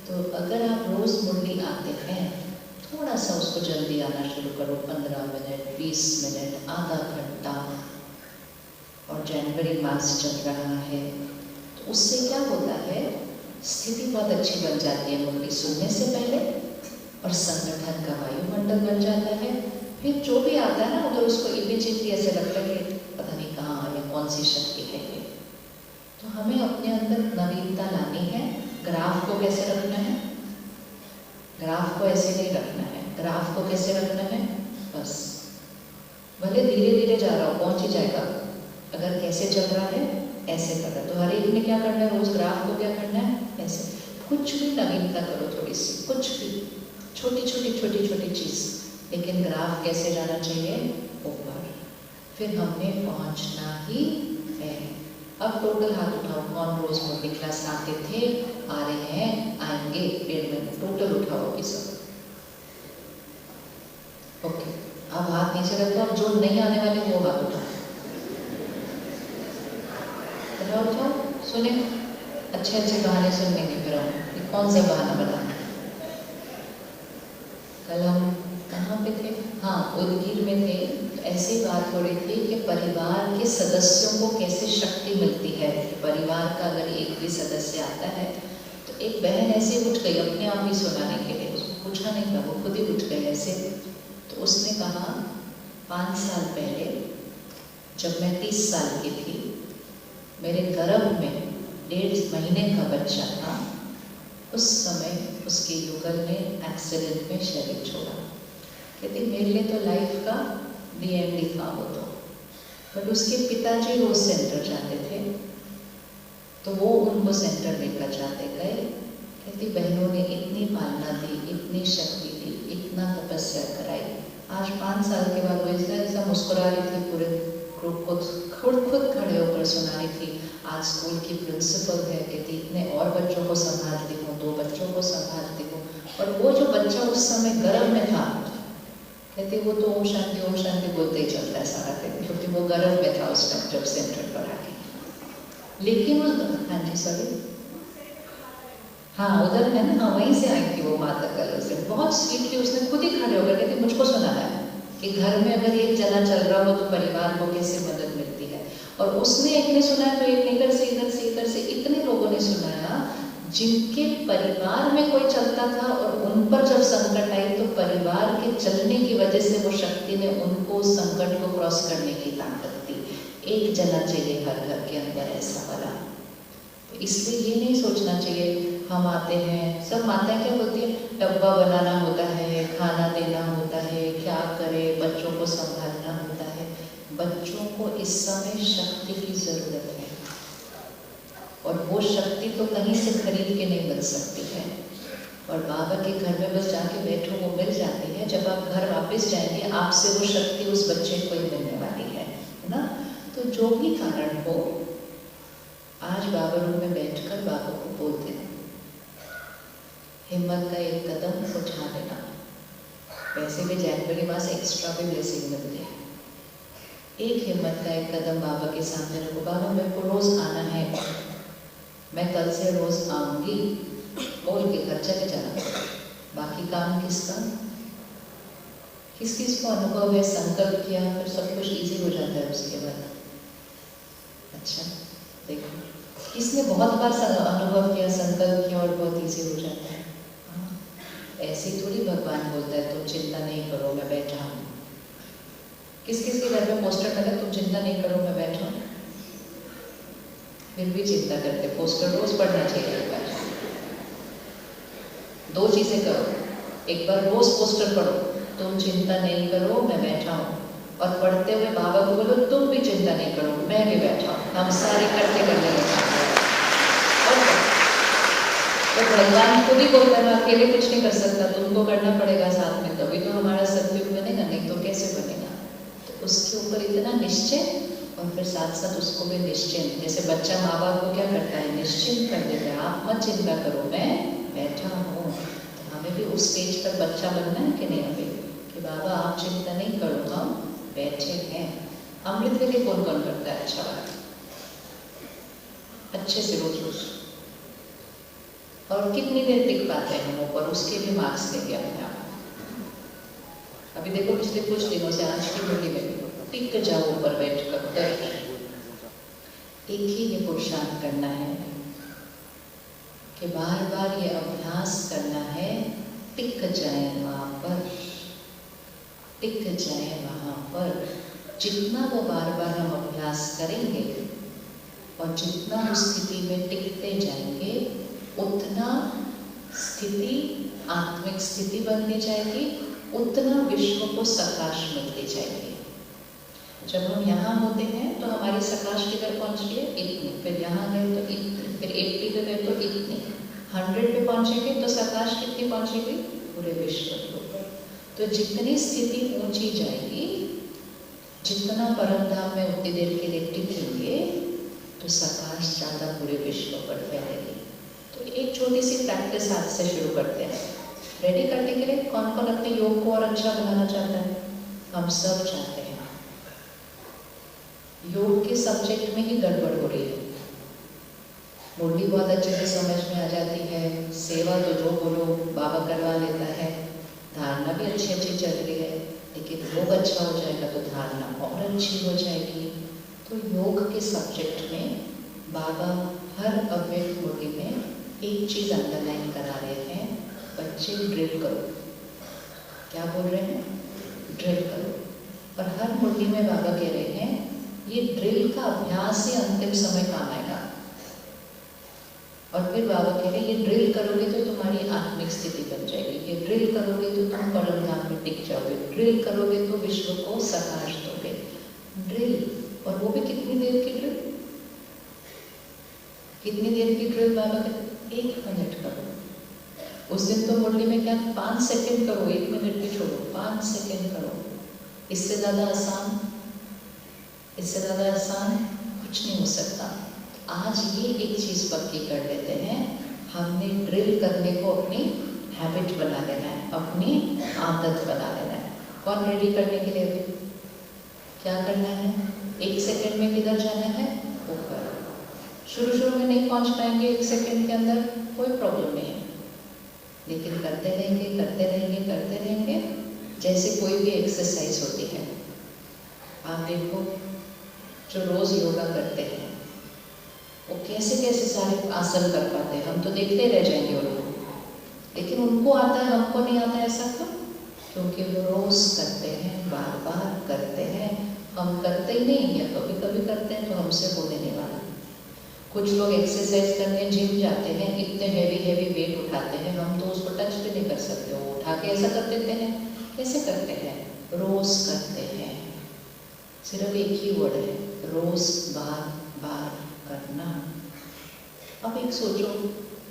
तो अगर आप रोज मुरली आते हैं, थोड़ा सा उसको जल्दी आना शुरू करो, 15 मिनट, 20 मिनट, आधा घंटा। और जनवरी मास चल रहा है, तो उससे क्या होता है, स्थिति बहुत अच्छी बन जाती है मुरली सुनने से पहले, और संगठन का वायुमंडल बन जाता है। फिर जो भी आता है ना उधर, उसको इमीडिएटली ऐसे लगता है कि पता नहीं कहाँ आ गया, सी शक्ति है ये। तो हमें अपने अंदर नवीनता लानी है। ग्राफ को कैसे रखना है? ग्राफ को ऐसे नहीं रखना है। ग्राफ को कैसे रखना है? बस भले धीरे धीरे जा रहा हो, पहुंच ही जाएगा। अगर कैसे चल रहा है, ऐसे कर रहा है, तो हर एक ने क्या करना है? रोज ग्राफ को क्या करना है? ऐसे। कुछ भी नवीनता करो, थोड़ी सी, कुछ भी छोटी छोटी चीज, लेकिन ग्राफ कैसे जाना चाहिए? ऊपर। फिर हमने पहुंचना ही है। अब टोटल हाथ उठाओ, कौन रोज मॉर्निंग क्लास आते थे, आ रहे हैं, आएंगे 1.5 महीने, टोटल उठाओ अभी सब। ओके, अब हाथ नीचे रख दो। अब जो नहीं आने वाले वो हाथ उठाओ, उठाओ। सुने, अच्छे बहाने सुनेंगे फिर हम। ये कौन सा बहाना बना? कल हम कहाँ पे थे? हाँ, उदगीर में थे। तो ऐसी बात हो रही थी कि परिवार के सदस्यों को कैसे शक्ति मिलती है। परिवार का अगर एक भी सदस्य आता है, तो एक बहन ऐसे उठ गई अपने आप ही सुनाने के लिए, उसको पूछा नहीं था, वो खुद ही उठ गई ऐसे। तो उसने कहा, 5 साल पहले जब मैं 30 साल की थी, मेरे गर्भ में 1.5 महीने का बच्चा था। उस समय उसके युगल ने एक्सीडेंट में शरीर छोड़ा। कहती मेरे लिए तो लाइफ का DMD था वो तो, बट उसके पिताजी रोज सेंटर जाते थे, तो वो उनको सेंटर लेकर जाते गए। कहती बहनों ने इतनी पालना दी, इतनी शक्ति दी, इतना तपस्या कराई। आज 5 साल के बाद वो ऐसा मुस्कुरा रही थी, पूरे ग्रुप को खुद खड़े होकर सुना रही थी। आज स्कूल की प्रिंसिपल है। कहती इतने और बच्चों को संभालती हूँ, 2 बच्चों को संभालती हूँ। और वो जो बच्चा उस समय गर्भ में था, कहती वो तो ओम शांति बोलते ही चलता है सारा दिन, क्योंकि वो गर्भ में था उस टाइम जब सेंटर पर आके। लेकिन वो, हाँ जी सॉरी, हाँ उधर है ना, हाँ वहीं से आई थी वो माता कलर से। बहुत स्वीटली उसने खुद ही खड़े होकर कहती मुझको सुनाना है कि घर में अगर एक जना चल रहा हो तो परिवार को कैसे मदद मिलती है। और उसने एक ने सुनाया तो एक इधर से इतने लोगों ने सुनाया जिनके परिवार में कोई चलता था, और उन पर जब संकट आई तो परिवार के चलने की वजह से वो शक्ति ने उनको उस संकट को क्रॉस करने की ताकत दी। एक जना चाहिए हर घर के अंदर ऐसा वाला। तो इसलिए ये नहीं सोचना चाहिए हम आते हैं, सब माताएं क्या बोलती है, डब्बा बनाना होता है, खाना देना होता है, क्या करे, बच्चों को संभालना होता है। बच्चों को इस समय शक्ति की जरूरत है, और वो शक्ति तो कहीं से खरीद के नहीं मिल सकती है। और बाबा के घर में बस जाके बैठो, वो मिल जाती है। जब आप घर वापस जाएंगे, आपसे वो शक्ति उस बच्चे को ही मिलने वाली है ना। तो जो भी कारण हो, आज बाबा रूम में बैठकर बाबा को बोलते हैं, हिम्मत का एक कदम उठा लेना। वैसे भी जनवरी मास एक्स्ट्रा भी ब्लेसिंग मिलती है। एक हिम्मत का एक कदम बाबा के सामने रखो। बाबा मेरे को रोज आना है, मैं कल से रोज आऊंगी, बोल के घर चले जाना। बाकी काम किसका? किस किस को अनुभव है, संकल्प किया, फिर सब कुछ इजी हो जाता है उसके बाद। अच्छा देखो, किसने बहुत बार अनुभव किया, संकल्प किया और बहुत इजी हो जाता है। ऐसे थोड़ी भगवान बोलता है तुम चिंता नहीं करो मैं बैठा हूँ। किस किस के घर में पोस्टर लगा तुम चिंता नहीं करो मैं बैठा हूँ, फिर भी चिंता करते। पोस्टर रोज पढ़ना चाहिए। एक बार 2 चीजें करो, एक बार रोज पोस्टर पढ़ो, तुम चिंता नहीं करो मैं बैठा हूँ, और पढ़ते हुए बाबा को बोलो तुम भी चिंता नहीं करो मैं भी बैठा हूँ। हम सारे इकट्ठे करने लगे। तो भगवान खुद ही बोलता है मैं अकेले कुछ नहीं कर सकता, तुमको करना पड़ेगा साथ में, तभी तो हमारा सत्युग बनेगा, नहीं तो कैसे बनेगा। तो उसके ऊपर इतना निश्चय, और फिर साथ साथ उसको भी निश्चिंत। जैसे बच्चा माँ बाप को क्या करता है, निश्चिंत कर देता है, आप मत चिंता करो मैं बैठा हूँ। तो हमें भी उस स्टेज पर बच्चा बनना है कि नहीं अभी, कि बाबा आप चिंता नहीं करो हम बैठे हैं। अमृत वेले कौन कौन करता है? अच्छा बात, अच्छे से रोज रोज, और कितनी देर टिक पाते हैं हम ऊपर, उसके भी मार्क्स देंगे अपने आप। अभी देखो पिछले कुछ दिनों से आज की घड़ी में भी टिक जाओ ऊपर बैठ कर। एक ही ये पुरुषार्थ करना है कि बार बार ये अभ्यास करना है, टिक जाए वहां पर, टिक जाए वहां पर। जितना वो बार बार हम अभ्यास अभ्यास करेंगे और जितना उस स्थिति में टिकते जाएंगे उतना स्थिति आत्मिक स्थिति बनती जाएगी, उतना विश्व को सकाश मिलती जाएगी। जब हम यहाँ होते हैं तो हमारी सकाश किधर पहुँच रही है? इतनी। फिर यहाँ गए तो इतनी, फिर 80 पे गए तो इतनी, 100 पे पहुँचेंगे तो सकाश कितनी पहुँचेगी? पूरे विश्व के ऊपर। तो जितनी स्थिति ऊंची जाएगी, जितना परम धाम में उतनी देर के लिए टिकेंगे तो सकाश ज़्यादा पूरे विश्व पर फैलेगी। तो एक छोटी सी प्रैक्टिस आज से शुरू करते हैं। रेडी करने के लिए कौन कौन अपने योग को और अच्छा बनाना चाहता है? हम सब चाहते हैं। योग के सब्जेक्ट में ही गड़बड़ हो रही है। मुरली बहुत अच्छे से समझ में आ जाती है, सेवा तो जो बोलो बाबा करवा लेता है, धारणा भी अच्छी अच्छी चल रही है, लेकिन योग अच्छा हो जाएगा तो धारणा और अच्छी हो जाएगी। तो योग के सब्जेक्ट में बाबा हर अव्यक्त मुरली में एक चीज़ अंडरलाइन करा रहे हैं, बच्चे ड्रिल करो। क्या बोल रहे हैं? ड्रिल करो। और हर मुरली में बाबा कह रहे हैं ये ड्रिल का अभ्यास ही अंतिम समय काम आएगा। और फिर बाबा कह रहे हैं ये ड्रिल करोगे तो तुम्हारी आत्मिक स्थिति बन जाएगी, ये ड्रिल करोगे तो तुम परम धाम में टिक जाओगे, ड्रिल करोगे तो विश्व को सकाश दोगे। ड्रिल, और वो भी कितनी देर की ड्रिल? कितनी देर की ड्रिल बाबा कहते? 1 मिनट करो। उस दिन तो मुरली में क्या 5 सेकंड करो, 1 मिनट भी छोड़ो, 5 सेकंड करो। इससे ज़्यादा आसान, इससे ज़्यादा आसान कुछ नहीं हो सकता। आज ये एक चीज़ पक्की कर लेते हैं, हमने ड्रिल करने को अपनी हैबिट बना लेना है, अपनी आदत बना लेना है। कौन रेडी करने के लिए? क्या करना है? 1 सेकंड में किधर जाना है? ऊपर। शुरू में नहीं पहुंच पाएंगे 1 सेकंड के अंदर, कोई प्रॉब्लम नहीं है, लेकिन करते रहेंगे करते रहेंगे करते रहेंगे। जैसे कोई भी एक्सरसाइज होती है, आप देखो जो रोज़ योगा करते हैं वो कैसे कैसे सारे आसन कर पाते हैं, हम तो देखते रह जाएंगे उनको, लेकिन उनको आता है हमको नहीं आता है। ऐसा क्यों? क्योंकि वो रोज़ करते हैं, बार बार करते हैं। हम करते ही नहीं, या कभी कभी करते हैं तो हमसे होने नहीं वाला। कुछ लोग एक्सरसाइज करने जिम जाते हैं, इतने हैवी वेट उठाते हैं, हम तो उसको टच भी नहीं कर सकते, वो उठा के ऐसा कर देते हैं। कैसे करते हैं? रोज़ करते हैं। सिर्फ एक ही वर्ड है, रोज़ बार बार करना। अब एक सोचो,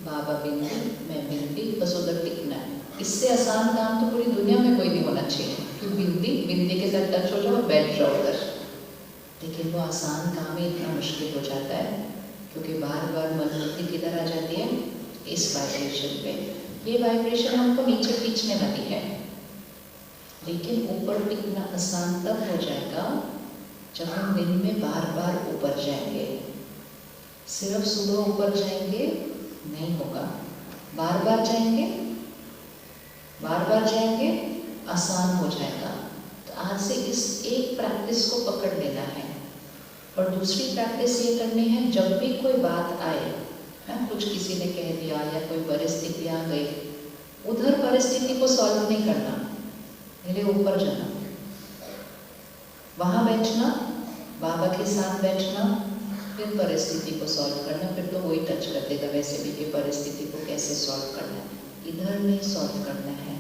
बाबा बिंदी, मैं बिंदी, बस उधर टिकना है। इससे आसान काम तो पूरी दुनिया में कोई नहीं होना चाहिए कि बिंदी के साथ टच हो जाओ और बैठ जाओ उधर। लेकिन वो आसान काम ही इतना मुश्किल हो जाता है क्योंकि बार बार मनोवृत्ति किधर आ जाती है? इस वाइब्रेशन पे। ये वाइब्रेशन हमको नीचे खींचने वाली है, लेकिन ऊपर टिकना आसान तब हो जाएगा जब हम दिन में बार बार ऊपर जाएंगे। सिर्फ सुबह ऊपर जाएंगे नहीं होगा, बार बार जाएंगे, बार बार जाएंगे, आसान हो जाएगा। तो आज से इस एक प्रैक्टिस को पकड़ लेना है। और दूसरी प्रैक्टिस ये करनी है, जब भी कोई बात आए, है कुछ किसी ने कह दिया या कोई परिस्थिति आ गई, उधर परिस्थिति को सॉल्व नहीं करना, पहले ऊपर जाना, वहाँ बैठना, बाबा के साथ बैठना, फिर परिस्थिति को सॉल्व करना। फिर तो वही टच कर देगा वैसे भी कि परिस्थिति को कैसे सॉल्व करना है, इधर नहीं सॉल्व करना है।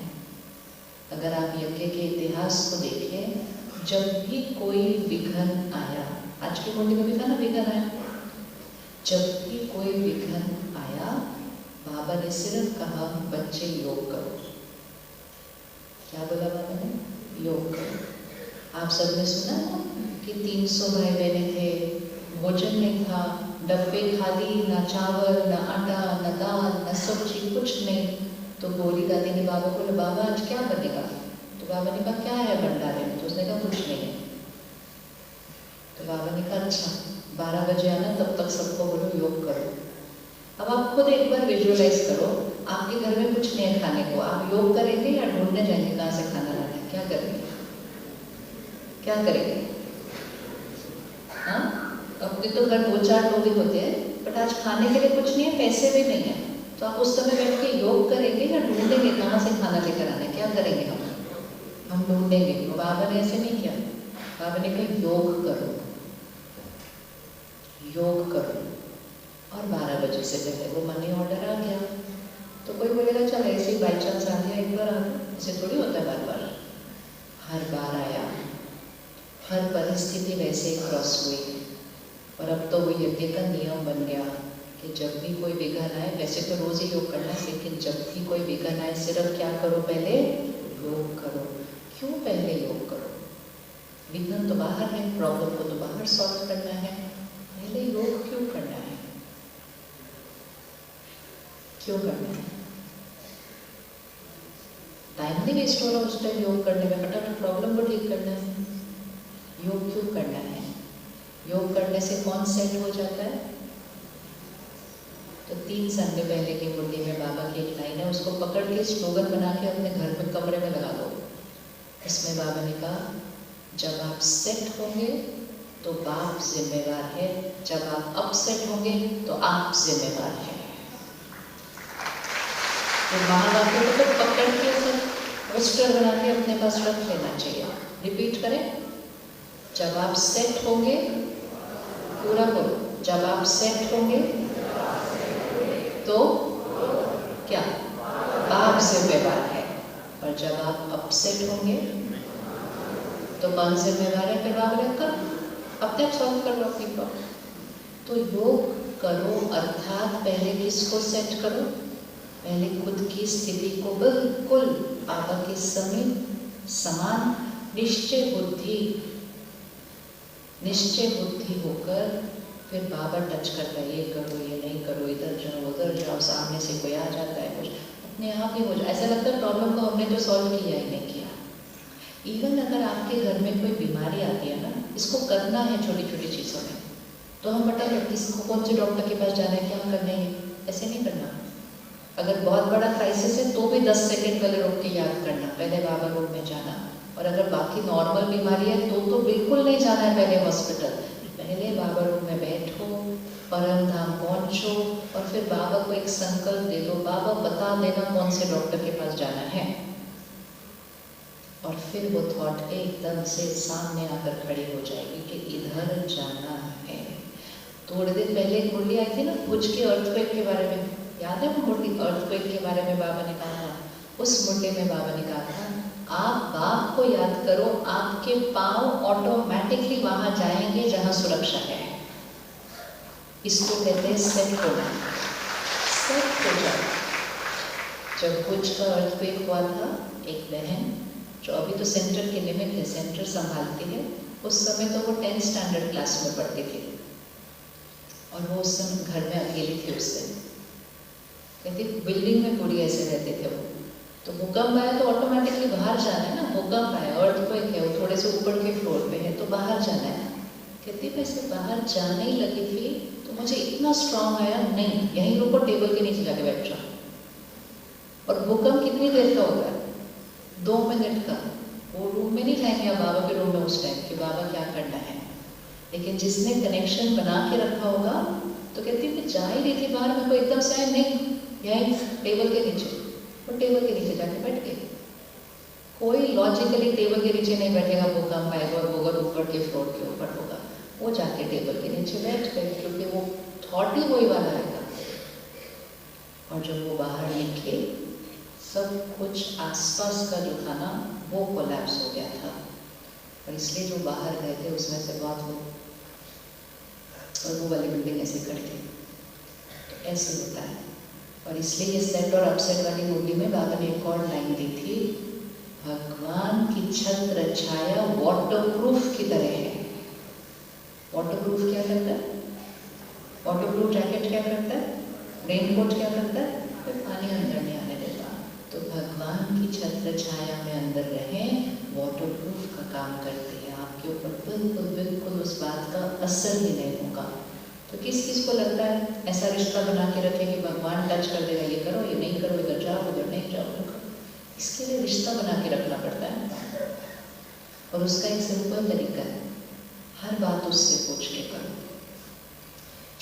अगर आप यज्ञ के इतिहास को देखें, जब भी कोई विघ्न आया, आज की मुरली में भी था ना विघ्न आया, जब भी कोई विघ्न आया बाबा ने सिर्फ कहा बच्चे योग करो। क्या बोला बाबा ने? योग करो। आप सबने सुना ना कि 300 भाई बहने थे, भोजन नहीं था, डब्बे खाली, ना चावल ना आटा ना दाल ना सब्जी, कुछ नहीं। तो गोरी दादी ने बाबा को बोला बाबा आज क्या बनेगा? तो बाबा ने कहा क्या है भंडारे में? तो उसने कहा कुछ नहीं है। तो बाबा ने कहा अच्छा 12 बजे आना, तब तक सबको बोलो योग करो। अब आप खुद एक बार विजुअलाइज करो, आपके घर में कुछ नहीं है खाने को, आप योग करेंगे या ढूंढने जाएंगे कहाँ से खाना लाना है? क्या करेंगे? क्या करेंगे? हाँ, अपने तो घर 2-4 लोग ही होते हैं, बट आज खाने के लिए कुछ नहीं है, पैसे भी नहीं है, तो आप उस समय बैठ के योग करेंगे या ढूंढेंगे कहाँ से खाना लेकर आना है? क्या करेंगे हम ढूंढेंगे। तो बाबा ने ऐसे नहीं किया, बाबा ने कहा योग करो। योग करो, और 12 बजे से पहले वो मनी ऑर्डर आ गया तो कोई बोलेगा चल ऐसे ही बाई चांस आ गया, एक बार आ गया, ऐसे थोड़ी होता है बार बार। हर बार आया, हर परिस्थिति वैसे ही क्रॉस हुई, और अब तो वो यज्ञ का नियम बन गया कि जब भी कोई विघ्न आए, वैसे तो रोज ही योग करना है, लेकिन जब भी कोई विघ्न आए सिर्फ क्या करो, पहले योग करो। क्यों पहले योग करो? विघ्न तो बाहर है, प्रॉब्लम को तो बाहर सॉल्व करना है, पहले योग क्यों करना है? क्यों करना है? टाइम नहीं वेस्ट हो रहा उस टाइम योग करने में, फटाफट प्रॉब्लम को ठीक करना है। योग क्यों करना है? योग करने से कौन सेट हो जाता है? तो 3 संडे पहले की मुरली में बाबा की एक लाइन है, उसको पकड़ के स्लोगन बना के अपने घर में कमरे में लगा दो। इसमें बाबा ने कहा, जब आप सेट होंगे तो बाप जिम्मेवार है, जब आप अपसेट होंगे तो आप जिम्मेवार हैं। तो महावाक्य को तो पकड़ के पोस्टर बना के अपने पास रख लेना चाहिए। रिपीट करें, जब आप सेट होंगे, पूरा करो, जब आप सेट होंगे तो क्या? बाप जिम्मेवार है, और जब आप अपसेट होंगे तो कौन जिम्मेवार है? फिर बाबा ने कहा अपने आप सॉल्व कर लो अपनी प्रॉब्लम। तो योग करो अर्थात पहले किसको सेट करो? पहले खुद की स्थिति को बिल्कुल बाबा के समीप समान निश्चय बुद्धि होकर फिर बाबा टच करता है, ये करो, ये नहीं करो, इधर जाओ, उधर जाओ, सामने से कोई आ जाता है, कुछ अपने आप ही हो जाए। ऐसा लगता है प्रॉब्लम को हमने तो सॉल्व किया ही नहीं किया। इवन अगर आपके घर में कोई बीमारी आती है ना, इसको करना है छोटी छोटी चीज़ों में, तो हम फटाफट किसको कौन से डॉक्टर के पास जाना है, क्या करना है, ऐसे नहीं करना। अगर बहुत बड़ा क्राइसिस है तो भी 10 सेकेंड पहले रोक के याद करना, पहले बाबा रूम में जाना। और अगर बाकी नॉर्मल बीमारी है तो बिल्कुल नहीं जाना है पहले हॉस्पिटल, पहले बाबा रूम में बैठो, परम धाम पहुँचो, और फिर बाबा को एक संकल्प दे दो, बाबा बता देना कौन से डॉक्टर के पास जाना है, और फिर वो थॉट एकदम से सामने आकर खड़ी हो जाएगी कि इधर जाना है। थोड़े दिन पहले एक मुरली आई थी ना भुज के अर्थक्वेक के बारे में, याद है वो मुरली? अर्थक्वेक के बारे में बाबा ने कहा था, उस मुरली में बाबा ने कहा था, आप बाप को याद करो, आपके पांव ऑटोमेटिकली वहां जाएंगे जहां सुरक्षा है। इसको कहते हैं सेट होना। सेट हो जाए। जब भुज का अर्थक्वेक हुआ था, एक बहन जो अभी तो सेंटर के लिमिट है, सेंटर संभालती है, उस समय तो वो 10th स्टैंडर्ड क्लास में पढ़ती थी, और वो उस समय घर में अकेली थी। उस दिन कहती बिल्डिंग में पूरी ऐसे रहते थे वो, तो भूकंप आया तो ऑटोमेटिकली बाहर जाना है ना, भूकंप आया, अर्थक्वेक है, वो थोड़े से ऊपर के फ्लोर पे है तो बाहर जाना है। कहती वैसे बाहर जाने ही लगी थी तो मुझे इतना स्ट्रांग आया, नहीं यहीं रुको, टेबल के नीचे जाके बैठ जाओ। और भूकंप कितनी देर का होगा? 2 मिनट का। वो रूम में नहीं जाएंगे आप बाबा के रूम में उस टाइम कि बाबा क्या करना है, लेकिन जिसने कनेक्शन बना के रखा होगा तो कहती मैं जा ही रही थी बाहर, मेरे को एकदम से आया, नहीं यहीं टेबल के नीचे, वो टेबल के नीचे जाके बैठ गए। कोई लॉजिकली टेबल के नीचे नहीं बैठेगा, भूकंप आएगा और वो ऊपर के फ्लोर के ऊपर होगा, वो जाके टेबल के नीचे बैठ गए, क्योंकि वो थॉट ही वही वाला आएगा। और जब वो बाहर निकले, सब कुछ आसपास का जो था ना वो कोलैप्स हो गया था, और इसलिए जो बाहर गए थे उसमें से बहुत लोग, और वो वाली बिल्डिंग ऐसे कट गई। तो ऐसे होता है, और इसलिए ये सेट और अपसेट वाली मुरली में बाबा ने एक और लाइन दी थी, भगवान की छत्र छाया वाटरप्रूफ की तरह है। वाटरप्रूफ क्या करता है? वाटरप्रूफ जैकेट क्या करता है? रेनकोट क्या करता है? फिर पानी अंदर नहीं आने देता। तो भगवान की छत्र छाया में अंदर रहें, वाटरप्रूफ का काम करते हैं, आपके ऊपर बिल्कुल बिल्कुल उस बात का असर ही नहीं होगा। तो किस किस को लगता है ऐसा रिश्ता बना के रखें कि भगवान टच कर देगा, ये करो, ये नहीं करो, इधर जाओ, उधर नहीं जाओ, करो। इसके लिए रिश्ता बना के रखना पड़ता है, और उसका एक सिंपल तरीका है, हर बात उससे पूछ के करो।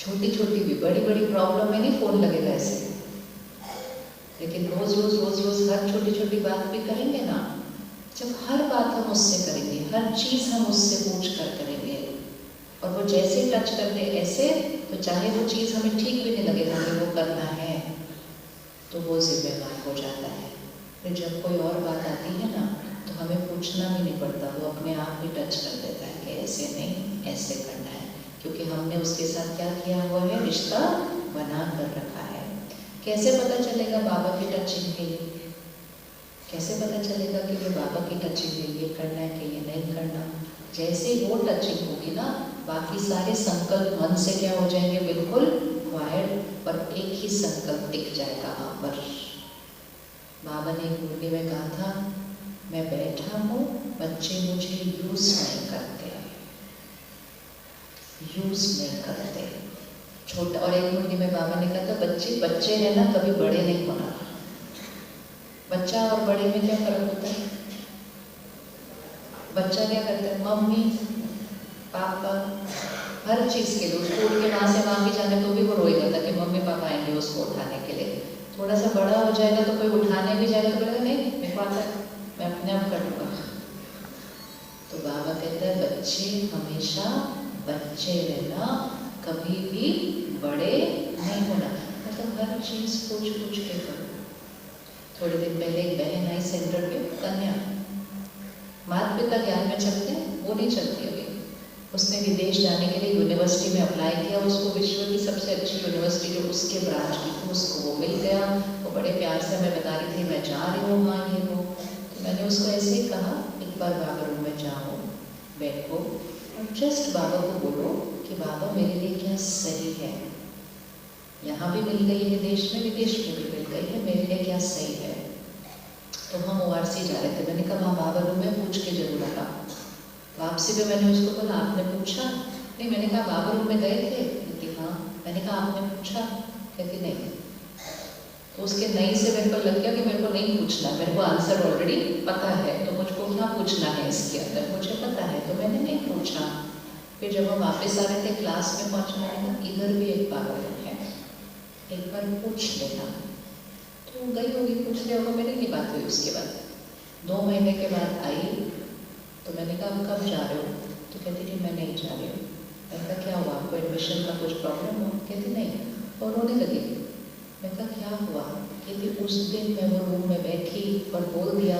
छोटी छोटी भी, बड़ी बड़ी प्रॉब्लम में नहीं फोन लगेगा ऐसे, लेकिन रोज रोज रोज रोज हर छोटी छोटी बात भी करेंगे ना। जब हर बात हम उससे करेंगे, हर चीज हम उससे पूछ कर करेंगे, और वो जैसे टच कर दे ऐसे, तो चाहे वो चीज़ हमें ठीक भी नहीं लगे, हमें वो करना है, तो वो जिम्मेवार हो जाता है। फिर जब कोई और बात आती है ना, तो हमें पूछना भी नहीं पड़ता, वो अपने आप ही टच कर देता है कि ऐसे नहीं, ऐसे करना है, क्योंकि हमने उसके साथ क्या किया हुआ है, रिश्ता बना कर रखा है। कैसे पता चलेगा बाबा की टचिंग के लिए? कैसे पता चलेगा कि ये बाबा की टचिंग है, ये करना है कि ये नहीं करना? जैसे वो टचिंग होगी ना, बाकी सारे संकल्प मन से क्या हो जाएंगे, बिल्कुल क्वाइट, पर एक ही संकल्प टिक जाएगा वहाँ पर। बाबा ने एक मुरली में कहा था, मैं बैठा हूँ, बच्चे मुझे यूज नहीं करते, यूज नहीं करते। छोटा, और एक मुरली में बाबा ने कहा था, बच्चे है ना, कभी बड़े नहीं होना। बच्चा और बड़े में क्या फर्क होता है? बच्चा क्या करता है, मम्मी पापा हर चीज़ के लिए, स्कूल के वहाँ से वहाँ भी जाने तो भी वो रोएगा था कि मम्मी पापा आएंगे उसको उठाने के लिए। थोड़ा सा बड़ा हो जाएगा तो कोई उठाने भी जाएगा तो बोलेगा नहीं, मेरे को आता है, मैं अपने आप कर लूँगा। तो बाबा कहता है, बच्चे हमेशा बच्चे रहना, कभी भी बड़े नहीं होना। मतलब हर चीज़ पूछ के करो। थोड़े दिन पहले एक बहन आई सेंटर पे, कन्या, माता पिता ज्ञान में चलते हैं, वो नहीं चलती अभी। उसने विदेश जाने के लिए यूनिवर्सिटी में अप्लाई किया, उसको विश्व की सबसे अच्छी यूनिवर्सिटी जो उसके ब्रांच की थी, उसको वो मिल गया। वो बड़े प्यार से हमें बता रही थी, मैं जा रही हूँ वहाँ, ये वो। तो मैंने उसको ऐसे ही कहा, एक बार बाबा रूम में जाओ, बैठो और जस्ट बाबा को बोलो कि बाबा मेरे लिए क्या सही है। यहाँ भी मिल गई है विदेश में भी मिल गई है, मेरे लिए क्या सही है। तो हम ORC जा रहे थे, मैंने कहा वहाँ बाबा रूम में पूछ के जरूर आना। वापसी पे मैंने उसको बोला, आपने पूछा? नहीं। मैंने कहा बाबा रूम में गए थे? कहती हाँ। मैंने कहा आपने पूछा? कहती नहीं। तो उसके नहीं से मेरे को लग गया कि मेरे को नहीं पूछना, मेरे को आंसर ऑलरेडी पता है, तो मुझको क्या पूछना है इसके अंदर, मुझे पता है, तो मैंने नहीं पूछा। फिर जब हम वापस आ रहे थे, क्लास में पहुँचने लगा, इधर भी एक बाबा रूम है, एक बार पूछ लेना। तो गई होगी, पूछ लिया होगा, मेरी नहीं बात हुई। उसके बाद 2 महीने के बाद आई, तो मैंने कहा आप कब जा रहे हो? तो कहती थी मैं नहीं जा रही हूँ। मैंने कहा क्या हुआ, आपको एडमिशन का कुछ प्रॉब्लम हो? कहती नहीं, और रोने लगी। मैंने कहा क्या हुआ? कहती उस दिन मैं वो रूम में बैठी और बोल दिया,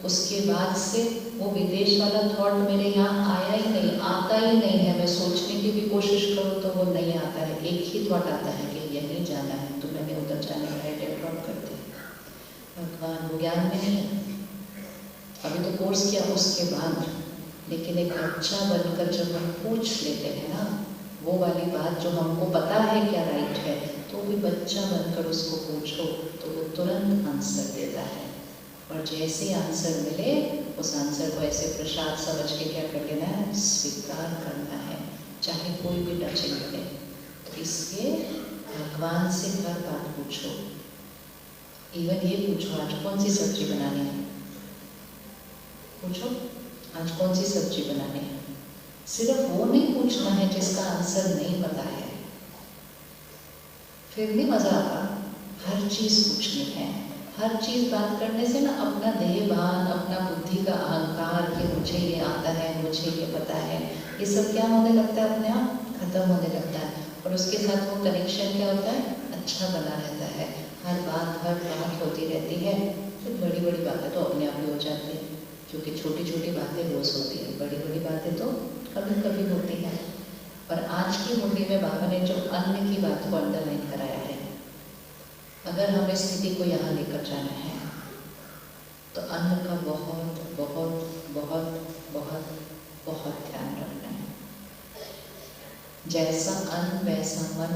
उसके बाद से वो विदेश वाला थॉट मेरे यहाँ आया ही नहीं, आता ही नहीं है। मैं सोचने की भी कोशिश करूँ तो वो नहीं आता है, एक ही थॉट आता है कि यहीं जाना है, तो मैंने उधर जाने का राइट ड्रॉप कर दिया। भगवान वो ज्ञान में नहीं है, अभी तो कोर्स किया उसके बाद। लेकिन एक बच्चा बनकर जब हम पूछ लेते हैं ना वो वाली बात जो हमको पता है क्या राइट है, तो भी बच्चा बनकर उसको पूछो तो वो तुरंत आंसर देता है। और जैसे आंसर मिले, उस आंसर को ऐसे प्रसाद समझ के क्या कर लेना है, स्वीकार करना है, चाहे कोई भी टचिंग मिले। तो इसलिए भगवान से हर बात पूछो। इवन ये पूछो, आज कौन सी सब्जी बनानी है? पूछो, आज कौन सी सब्जी बनानी है? सिर्फ वो नहीं पूछना है जिसका आंसर नहीं पता है, फिर नहीं मजा आता। हर चीज पूछनी है। हर चीज बात करने से ना अपना देहभान, अपना बुद्धि का अहंकार कि मुझे ये आता है, मुझे ये पता है, ये सब क्या होने लगता है, अपने आप खत्म होने लगता है। और उसके साथ वो कनेक्शन क्या होता है, अच्छा बना रहता है। हर बात होती रहती है। फिर बड़ी बड़ी बातें तो अपने आप ही हो जाती है, क्योंकि छोटी छोटी बातें रोज होती है, बड़ी बड़ी बातें तो कभी कभी होती हैं। पर आज की मुरली में बाबा ने जो अन्न की बात को अंडरलाइन कराया है, अगर हमें स्थिति को यहाँ लेकर जाना है तो अन्न का बहुत बहुत बहुत बहुत बहुत ध्यान रखना है। जैसा अन्न वैसा मन,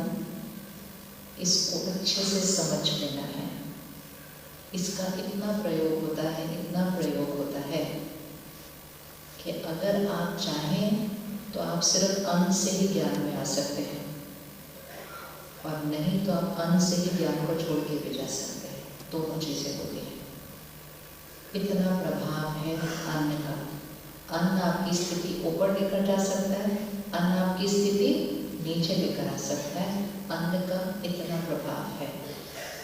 इसको अच्छे से समझ लेना है। इसका इतना प्रयोग होता है, इतना प्रयोग होता है कि अगर आप चाहें तो आप सिर्फ अन्न से ही ज्ञान में आ सकते हैं, और नहीं तो आप अन्न से ही ज्ञान को छोड़ के भी जा सकते हैं। दोनों चीजें होती हैं। इतना प्रभाव है अन्न का। अन्न आपकी स्थिति ऊपर लेकर जा सकता है, अन्न आपकी स्थिति नीचे लेकर आ सकता है। अन्न का इतना प्रभाव है।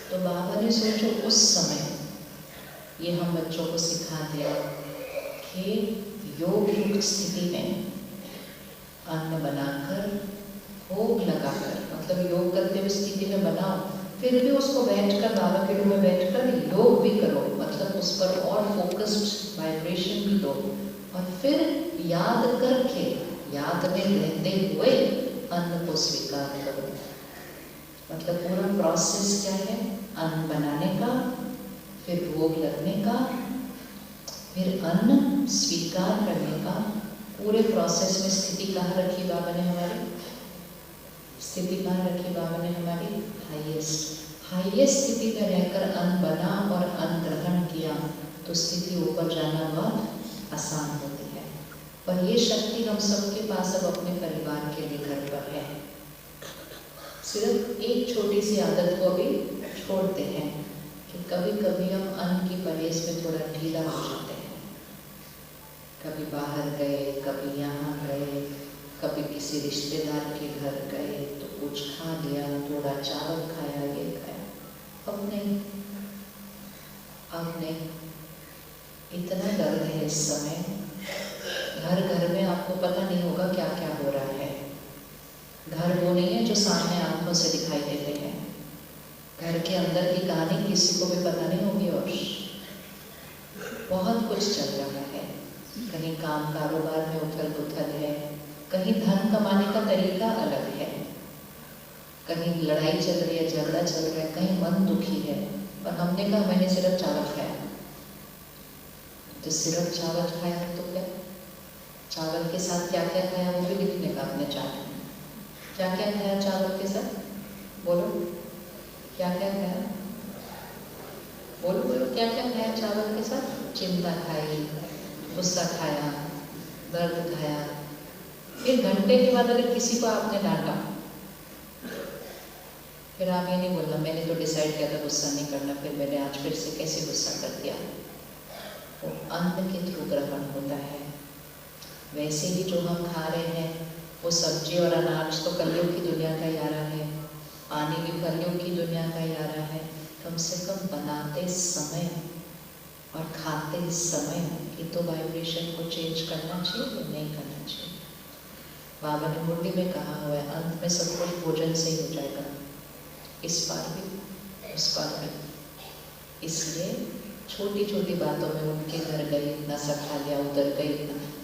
तो बाबा ने सोचो उस समय ये हम बच्चों को सिखा दिया कि योग युक्त स्थिति में अन्न बनाकर करो, योग करते हुए स्थिति में बनाओ, फिर भी उसको बैठकर बाबा के रूम में बैठकर योग भी करो, मतलब उस पर और फोकस्ड वाइब्रेशन भी दो, और फिर याद करके, याद में रहते हुए अन्न को स्वीकार करो। मतलब पूरा प्रोसेस क्या है? अन्न बनाने का, फिर भोग लगने का, फिर अन्न स्वीकार करने का। पूरे प्रोसेस में स्थिति कहाँ रखी बाबा ने हमारी? स्थिति कहाँ रखी बाबा ने हमारी? हाईएस्ट स्थिति में रहकर अन्न बना और अन्न ग्रहण किया तो स्थिति ऊपर जाना बहुत आसान होती है। पर ये शक्ति हम सबके पास अब अपने परिवार के लिए घर पर है। सिर्फ एक छोटी सी आदत को भी छोड़ते हैं कि कभी कभी हम अन्न की परहेज में थोड़ा ढीला हो जाते हैं। कभी बाहर गए, कभी यहाँ गए, कभी किसी रिश्तेदार के घर गए तो कुछ खा लिया, थोड़ा चावल खाया, ये खाया। अब नहीं, अब नहीं। इतना दर्द है इस समय, घर घर में आपको पता नहीं होगा क्या क्या हो रहा है। घर वो नहीं है जो सामने आंखों से दिखाई देते हैं। घर के अंदर की कहानी किसी को भी पता नहीं होगी और बहुत कुछ चल रहा है। कहीं काम कारोबार में उथल पुथल है, कहीं धन कमाने का तरीका अलग है, कहीं लड़ाई चल रही है, झगड़ा चल रहा है, कहीं मन दुखी है। और हमने कहा मैंने सिर्फ चावल खाया, तो सिर्फ चावल खाया तो क्या? चावल के साथ क्या क्या खाया वो भी लिखने का अपने चार्ट में। क्या क्या खाया चावल के साथ? बोलो क्या क्या खाया? बोलो बोलो क्या क्या खाया चावल के साथ? चिंता खाई, गुस्सा खाया, दर्द खाया। फिर घंटे के बाद अगर किसी को आपने डांटा, फिर आप ये नहीं बोलना मैंने तो डिसाइड किया था गुस्सा नहीं करना, फिर मैंने आज फिर से कैसे गुस्सा कर दिया। वो अन्न के थ्रू ग्रहण होता है। वैसे ही जो हम खा रहे हैं वो सब्जी और अनाज तो कलियों की दुनिया का ही आ रहा है, पानी भी कलियों की दुनिया का ही आ रहा है। कम से कम बनाते समय और खाते समय ये तो वाइब्रेशन को चेंज करना चाहिए या नहीं करना चाहिए? बाबा ने मुरली में कहा हुआ है अंत में सब कुछ भोजन से ही हो जाएगा, इस बार भी उस बार भी। इसलिए छोटी छोटी बातों में उनके घर गई, इतना सा खा लिया, उधर गई,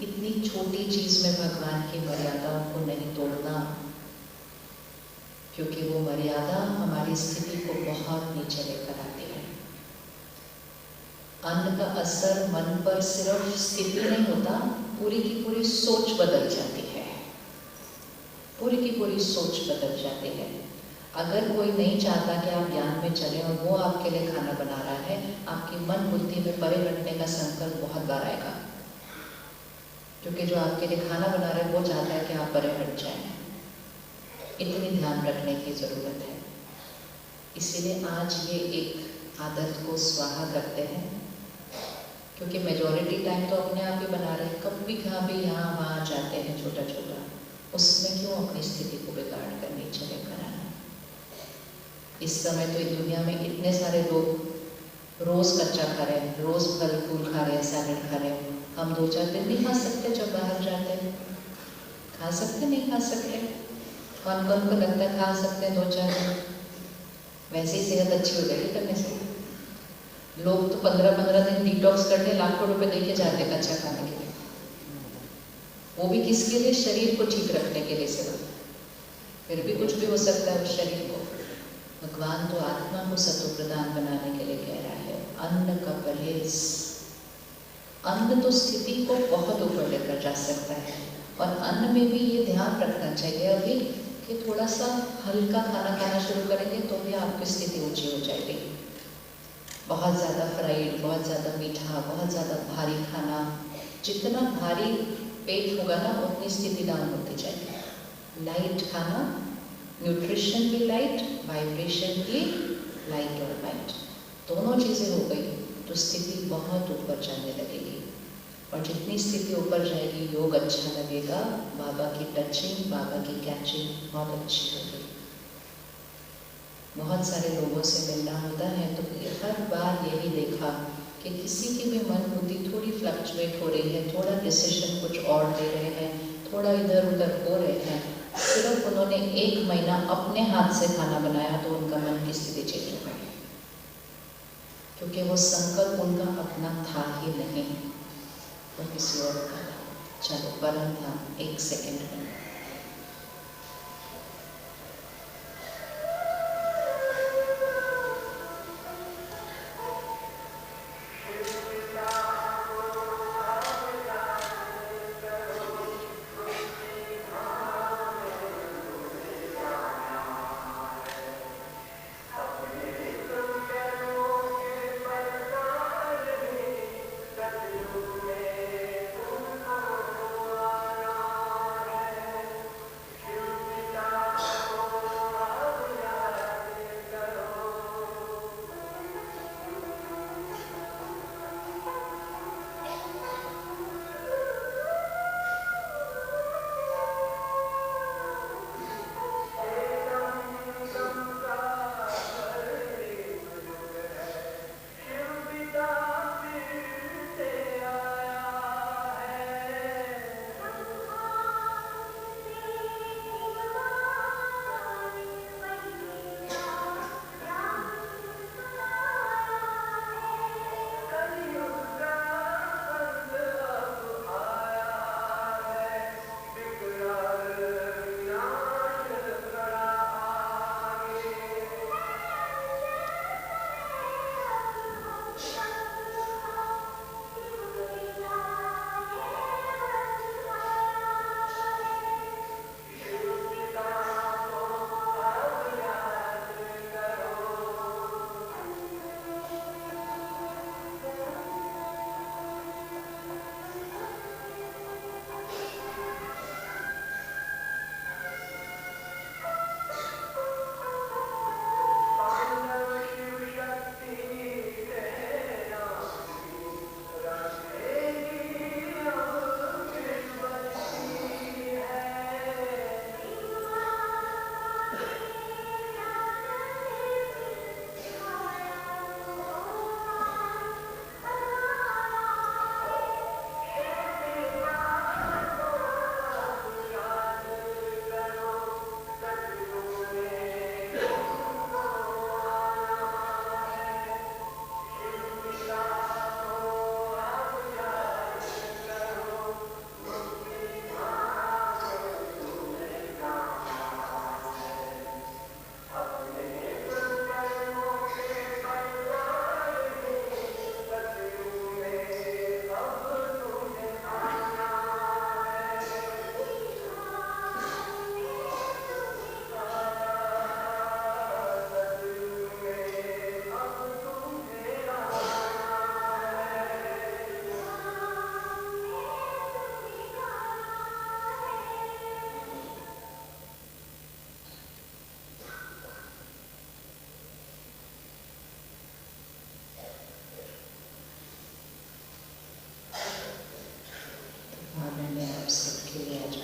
इतनी छोटी चीज में भगवान की मर्यादाओं को नहीं तोड़ना, क्योंकि वो मर्यादा हमारी स्थिति को बहुत नीचे लेकर आती है। अन्न का असर मन पर सिर्फ स्थिति नहीं होता, पूरी की पूरी सोच बदल जाती है। पूरी की पूरी सोच बदल जाती है। अगर कोई नहीं चाहता कि आप ज्ञान में चलें और वो आपके लिए खाना बना रहा है, आपकी मन बुद्धि में परे हटने का संकल्प बहुत बार आएगा, क्योंकि जो आपके लिए खाना बना रहा है वो चाहता है कि आप परे हट जाएं। इतनी ध्यान रखने की जरूरत है। इसीलिए आज ये एक आदत को स्वाहा करते हैं, क्योंकि मेजॉरिटी टाइम तो अपने आप ही बना रहे हैं। कभी कहाँ भी यहाँ वहाँ जाते हैं छोटा छोटा, उसमें क्यों अपनी स्थिति को बिगाड़ कर नीचे लेकर आना। इस समय तो इस दुनिया में इतने सारे लोग रोज कच्चा खा रहे हैं, रोज फल फूल खा रहे हैं, सैलेड खा रहे हैं। हम 2-4 दिन नहीं खा सकते जब बाहर जाते हैं? खा सकते नहीं खा सकते? कौन कौन को लगता है खा सकते हैं 2-4 दिन? वैसे ही सेहत अच्छी हो जाएगी करने से। लोग तो 15-15 दिन डिटॉक्स करने लाखों रुपए देके जाते हैं कच्चा खाने के लिए। वो भी किसके लिए? शरीर को ठीक रखने के लिए सिर्फ। फिर भी कुछ भी हो सकता है उस शरीर को। भगवान तो आत्मा को सत्व प्रदान बनाने के लिए कह रहा है अन्न का परहेज। अन्न तो स्थिति को बहुत ऊपर लेकर जा सकता है, और अन्न में भी ये ध्यान रखना चाहिए अभी कि थोड़ा सा हल्का खाना खाना शुरू करेंगे तो भी आपकी स्थिति ऊंची हो जाएगी। बहुत ज़्यादा फ्राइड, बहुत ज़्यादा मीठा, बहुत ज़्यादा भारी खाना, जितना भारी पेट होगा ना उतनी स्थिति डाउन होती जाएगी। लाइट खाना, न्यूट्रिशन भी लाइट, वाइब्रेशन भी लाइट और वाइट, दोनों चीज़ें हो गई तो स्थिति बहुत ऊपर जाने लगेगी। और जितनी स्थिति ऊपर जाएगी योग अच्छा लगेगा, बाबा की टचिंग, बाबा की कैचिंग बहुत अच्छी होगी। बहुत सारे लोगों से मिलना होता है तो हर बार यही देखा कि किसी की भी मन बुद्धि थोड़ी फ्लक्चुएट हो रही है, थोड़ा डिसीजन कुछ और ले रहे हैं, थोड़ा इधर उधर हो रहे हैं, सिर्फ उन्होंने 1 महीना अपने हाथ से खाना बनाया तो उनका मन की स्थिति चेंज हो गई, क्योंकि वो संकल्प उनका अपना था ही नहीं, वो किसी और का था। चलो परम था 1 सेकंड में।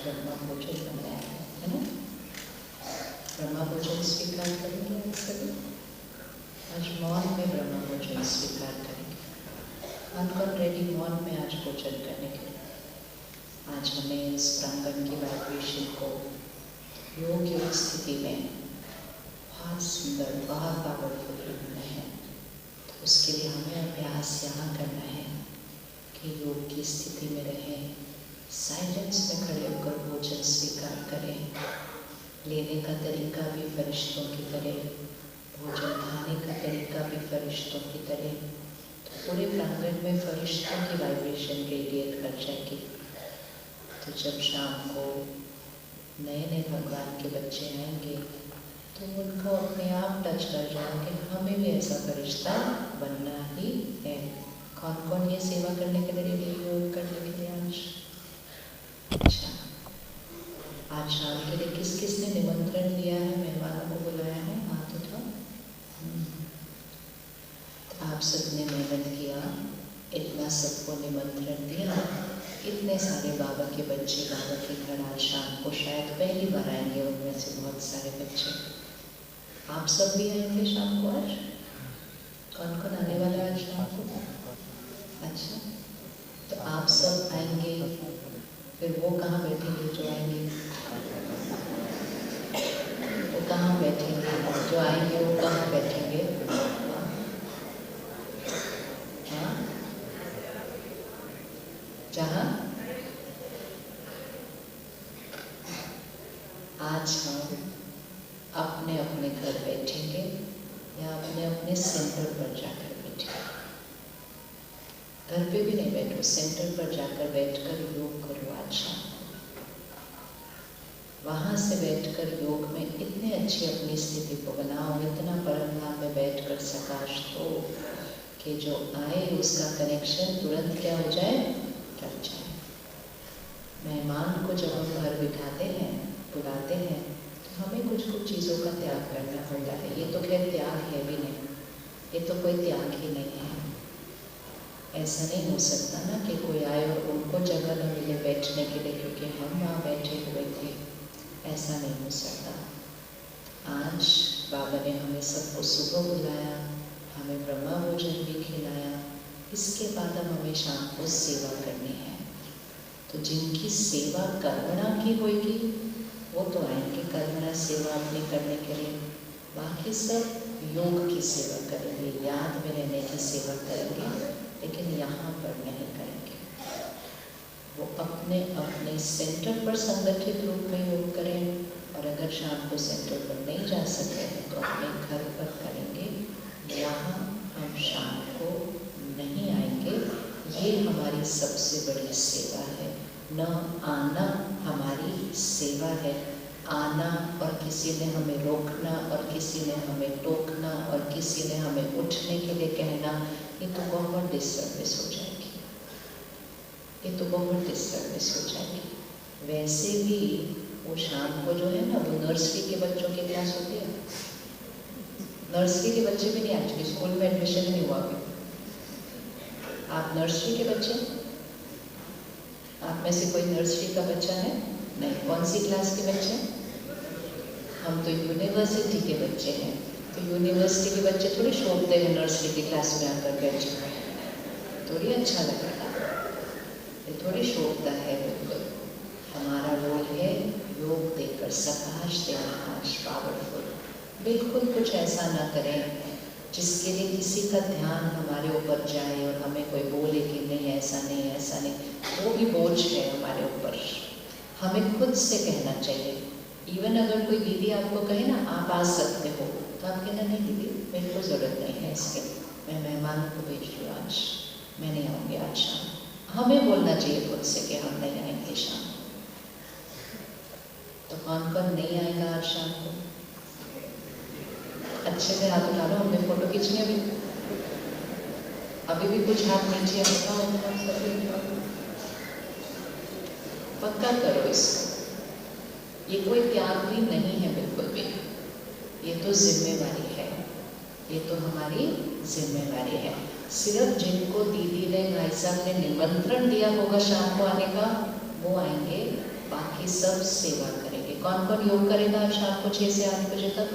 ब्रह्मा भोजन बनाया है ना? ब्रह्मा भोजन स्वीकार करेंगे आप सभी? आज मौन में ब्रह्मा भोजन स्वीकार करेंगे। कौन कौन रेडी मौन में आज भोजन करने के लिए? आज हमें इस प्रांगण की वाइब्रेशन को योग स्थिति में बहुत सुंदर, बहुत पावरफुल रखना है। तो उसके लिए हमें अभ्यास यहाँ करना है कि योग की स्थिति में रहें, साइलेंस में खड़े होकर भोजन स्वीकार करें। लेने का तरीका भी फरिश्तों की तरह, भोजन खाने का तरीका भी फरिश्तों की तरह। तो पूरे प्रांगण में फरिश्तों की वाइब्रेशन रेडिएट कर जाएगी। तो जब शाम को नए नए भगवान के बच्चे आएंगे तो उनको अपने आप टच कर जाएंगे, हमें भी ऐसा फरिश्ता बनना ही है। कौन कौन ये सेवा करने के लिए रेडी, योग करने के लिए आज? अच्छा, आज शाम के लिए किस किस ने निमंत्रण दिया है, मेहमानों को बुलाया है? हाथ उठाओ। तो आप सबने मेहनत किया, इतना सबको निमंत्रण दिया। इतने सारे बाबा के बच्चे बाबा के घर आज शाम को शायद पहली बार आएंगे, उनमें से बहुत सारे बच्चे। आप सब भी आए थे शाम को आज? कौन कौन आने वाला है आज शाम को? अच्छा, तो आप सब आएंगे, फिर वो कहाँ बैठेंगे जो आएंगे? आएंगे वो कहाँ बैठेंगे? हाँ, जहाँ आज हम अपने अपने घर बैठेंगे या अपने अपने सेंटर पर जाकर बैठेंगे। घर पे भी नहीं बैठो, सेंटर पर जाकर बैठकर योग करो। आज शाम वहाँ से बैठकर योग में इतने अच्छी अपनी स्थिति को बनाओ, इतना परम धाम में बैठकर सकाश दो कि जो आए उसका कनेक्शन तुरंत क्या हो जाए, कट जाए। मेहमान को जब हम घर बिठाते हैं, बुलाते हैं, तो हमें कुछ कुछ चीज़ों का त्याग करना होता है। ये तो खैर त्याग है भी नहीं, ये तो कोई त्याग ही नहीं है। ऐसा नहीं हो सकता ना कि कोई आए और उनको जगह न मिले बैठने के लिए क्योंकि हम वहाँ बैठे हुए थे। ऐसा नहीं हो सकता। आज बाबा ने हमें सबको सुबह बुलाया, हमें ब्रह्मा भोजन भी खिलाया, इसके बाद अब हमें शाम को सेवा करनी है। तो जिनकी सेवा कर्मणा की होगी वो तो आएंगे कर्मणा सेवा अपनी करने के लिए, बाकी सब योग की सेवा करेंगे, याद में रहने की सेवा करेंगे, लेकिन यहाँ पर नहीं करेंगे। वो अपने अपने सेंटर पर संगठित रूप में योग करें, और अगर शाम को सेंटर पर नहीं जा सकते हैं तो अपने घर पर करेंगे। यहाँ हम शाम को नहीं आएंगे, ये हमारी सबसे बड़ी सेवा है। न आना हमारी सेवा है। आना और किसी ने हमें रोकना और किसी ने हमें टोकना और किसी ने हमें उठने के लिए कहना, ये तो बहुत डिसर्विस हो जाएगी, ये तो बहुत डिसर्विस हो जाएगी। वैसे भी वो शाम को जो है ना, वो नर्सरी के बच्चों की क्लास होती है। नर्सरी के बच्चे भी नहीं, आज के स्कूल में एडमिशन नहीं हुआ अभी। आप नर्सरी के बच्चे, आप में से कोई नर्सरी का बच्चा है? नहीं। कौन सी क्लास के बच्चे? हम तो यूनिवर्सिटी के बच्चे हैं। तो यूनिवर्सिटी के बच्चे थोड़ी शोभते हैं नर्सरी की क्लास में आकर बैठे, थोड़ी अच्छा लगेगा, ये थोड़ी शोभता है। बिल्कुल हमारा रोल है योग देकर सकाश देना, पावरफुल। बिल्कुल कुछ ऐसा ना करें जिसके लिए किसी का ध्यान हमारे ऊपर जाए और हमें कोई बोले कि नहीं ऐसा नहीं, ऐसा नहीं। वो भी बोझ है हमारे ऊपर, हमें खुद से कहना चाहिए। इवन अगर कोई दीदी आपको कहे ना आप आ सकते हो, तो आप कहना नहीं दीदी मेरे को ज़रूरत नहीं है इसके, मैं मेहमान को भेज रही हूँ, आज मैं नहीं आऊँगी आज शाम। हमें बोलना चाहिए खुद से कि हम नहीं आएंगे शाम। तो कौन कौन नहीं आएगा आज शाम को? अच्छे से हाथ उठा लो, हमने फोटो खींचनी है अभी भी कुछ हाथ नीचे पक्का करो इसको। ये कोई त्याग भी नहीं है बिल्कुल भी, ये तो जिम्मेवारी है, ये तो हमारी जिम्मेवारी है। सिर्फ जिनको दीदी ने, भाई साहब ने निमंत्रण दिया होगा शाम को आने का, वो आएंगे, बाकी सब सेवा करेंगे। कौन कौन योग करेगा आज शाम को 6 से 8 बजे तक?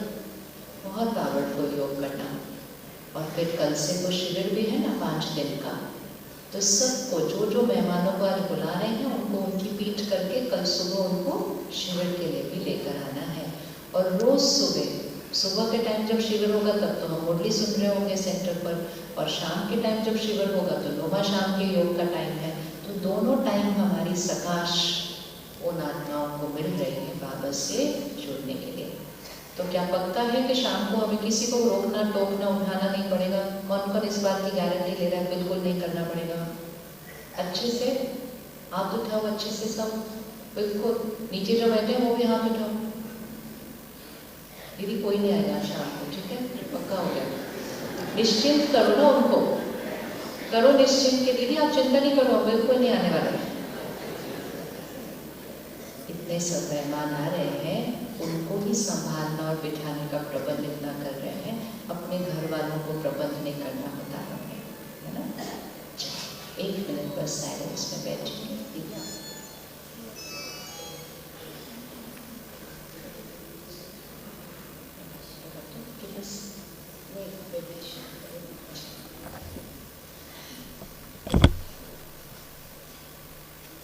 बहुत पावरफुल योग करना। और फिर कल से तो शिविर भी है ना 5 दिन का, तो सबको जो जो मेहमानों को आज बुला रहे हैं उनको उनकी पीठ करके कल सुबह उनको शिविर के लिए भी लेकर आना है। और रोज सुबह के टाइम जब शिविर होगा तब तो हम मुरली सुन रहे होंगे सेंटर पर, और शाम के टाइम जब शिविर होगा तो नोमा शाम के योग का टाइम है। तो दोनों टाइम हमारी सकाश उन आत्माओं को मिल रही है बाबा से जुड़ने के लिए। तो क्या पक्का है कि शाम को हमें किसी को रोकना, टोकना, उठाना नहीं पड़ेगा? कौन कौन इस बात की गारंटी ले रहा है बिल्कुल नहीं करना पड़ेगा? अच्छे से हाथ उठाओ, अच्छे से सब बिल्कुल। नीचे जो बैठे हैं वो भी हाथ उठाओ। दीदी कोई नहीं आएगा शाम को, ठीक है? पक्का हो गया। निश्चिंत करो ना उनको, करो निश्चिंत के दीदी आप चिंता नहीं करो, बिल्कुल नहीं आने वाला। इतने सब मेहमान आ रहे हैं, उनको ही संभालना और बिठाने का प्रबंध इतना कर रहे हैं, अपने घर वालों को प्रबंध नहीं करना होता हमें, है ना? 1 मिनट बस साइलेंस में बैठेंगे।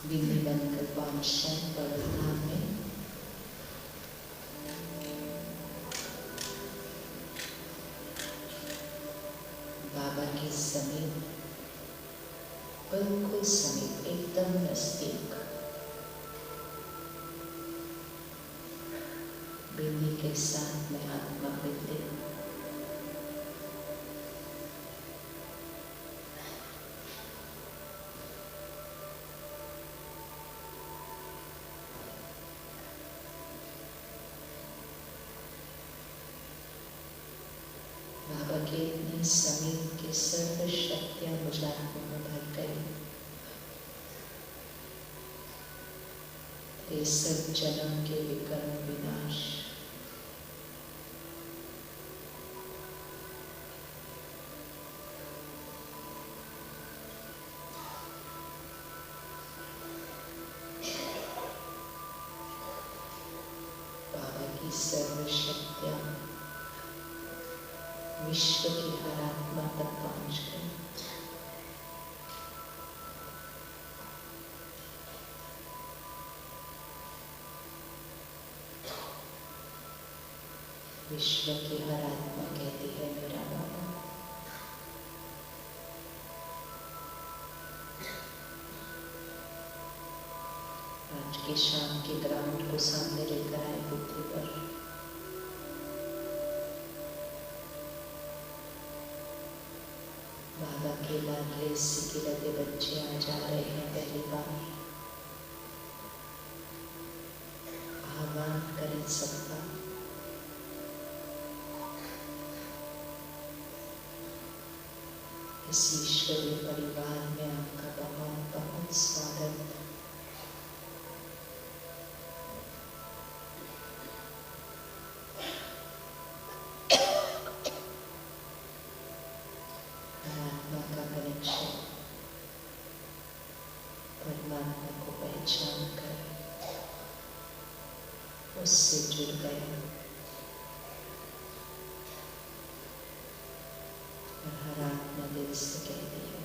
बिंदी बनकर पहुंचते हैं परधाम में। समीप, बिल्कुल समीप, एकदम नजदीक, बिंदी के साथ में आत्मा बिंदी, बाबा के इतने समीप के सर्व शक्तियां मुझ आत्मा में भर गई। ये सब जन्म के विकर्म विनाश, बाबा की सर्व शक्तियां विश्व की हर आत्मा तक पहुंच गई। विश्व की हर आत्मा कहती है मेरा बाबा। आज की शाम के ग्राउंड को सामने लेकर आए बुद्धि पर। बाबा के लाडले सिकिलते बच्चे आ जा रहे हैं पहली बार। आह्वान करें सबका, इस ईश्वरीय परिवार में आपका बहुत बहुत स्वागत। आत्मा का कनेक्शन, परमात्मा को पहचान कर उससे जुड़ गए और हर आत्मा दिल से कहती है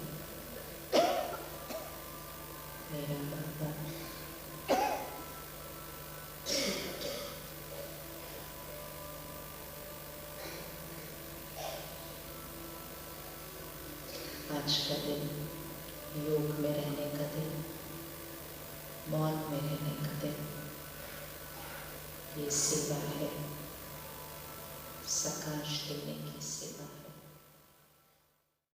मेरा बाबा। आज का दिन योग में रहने का दिन, मौत में रहने का दिन, ये सेवा है, सकाश देने की सेवा है।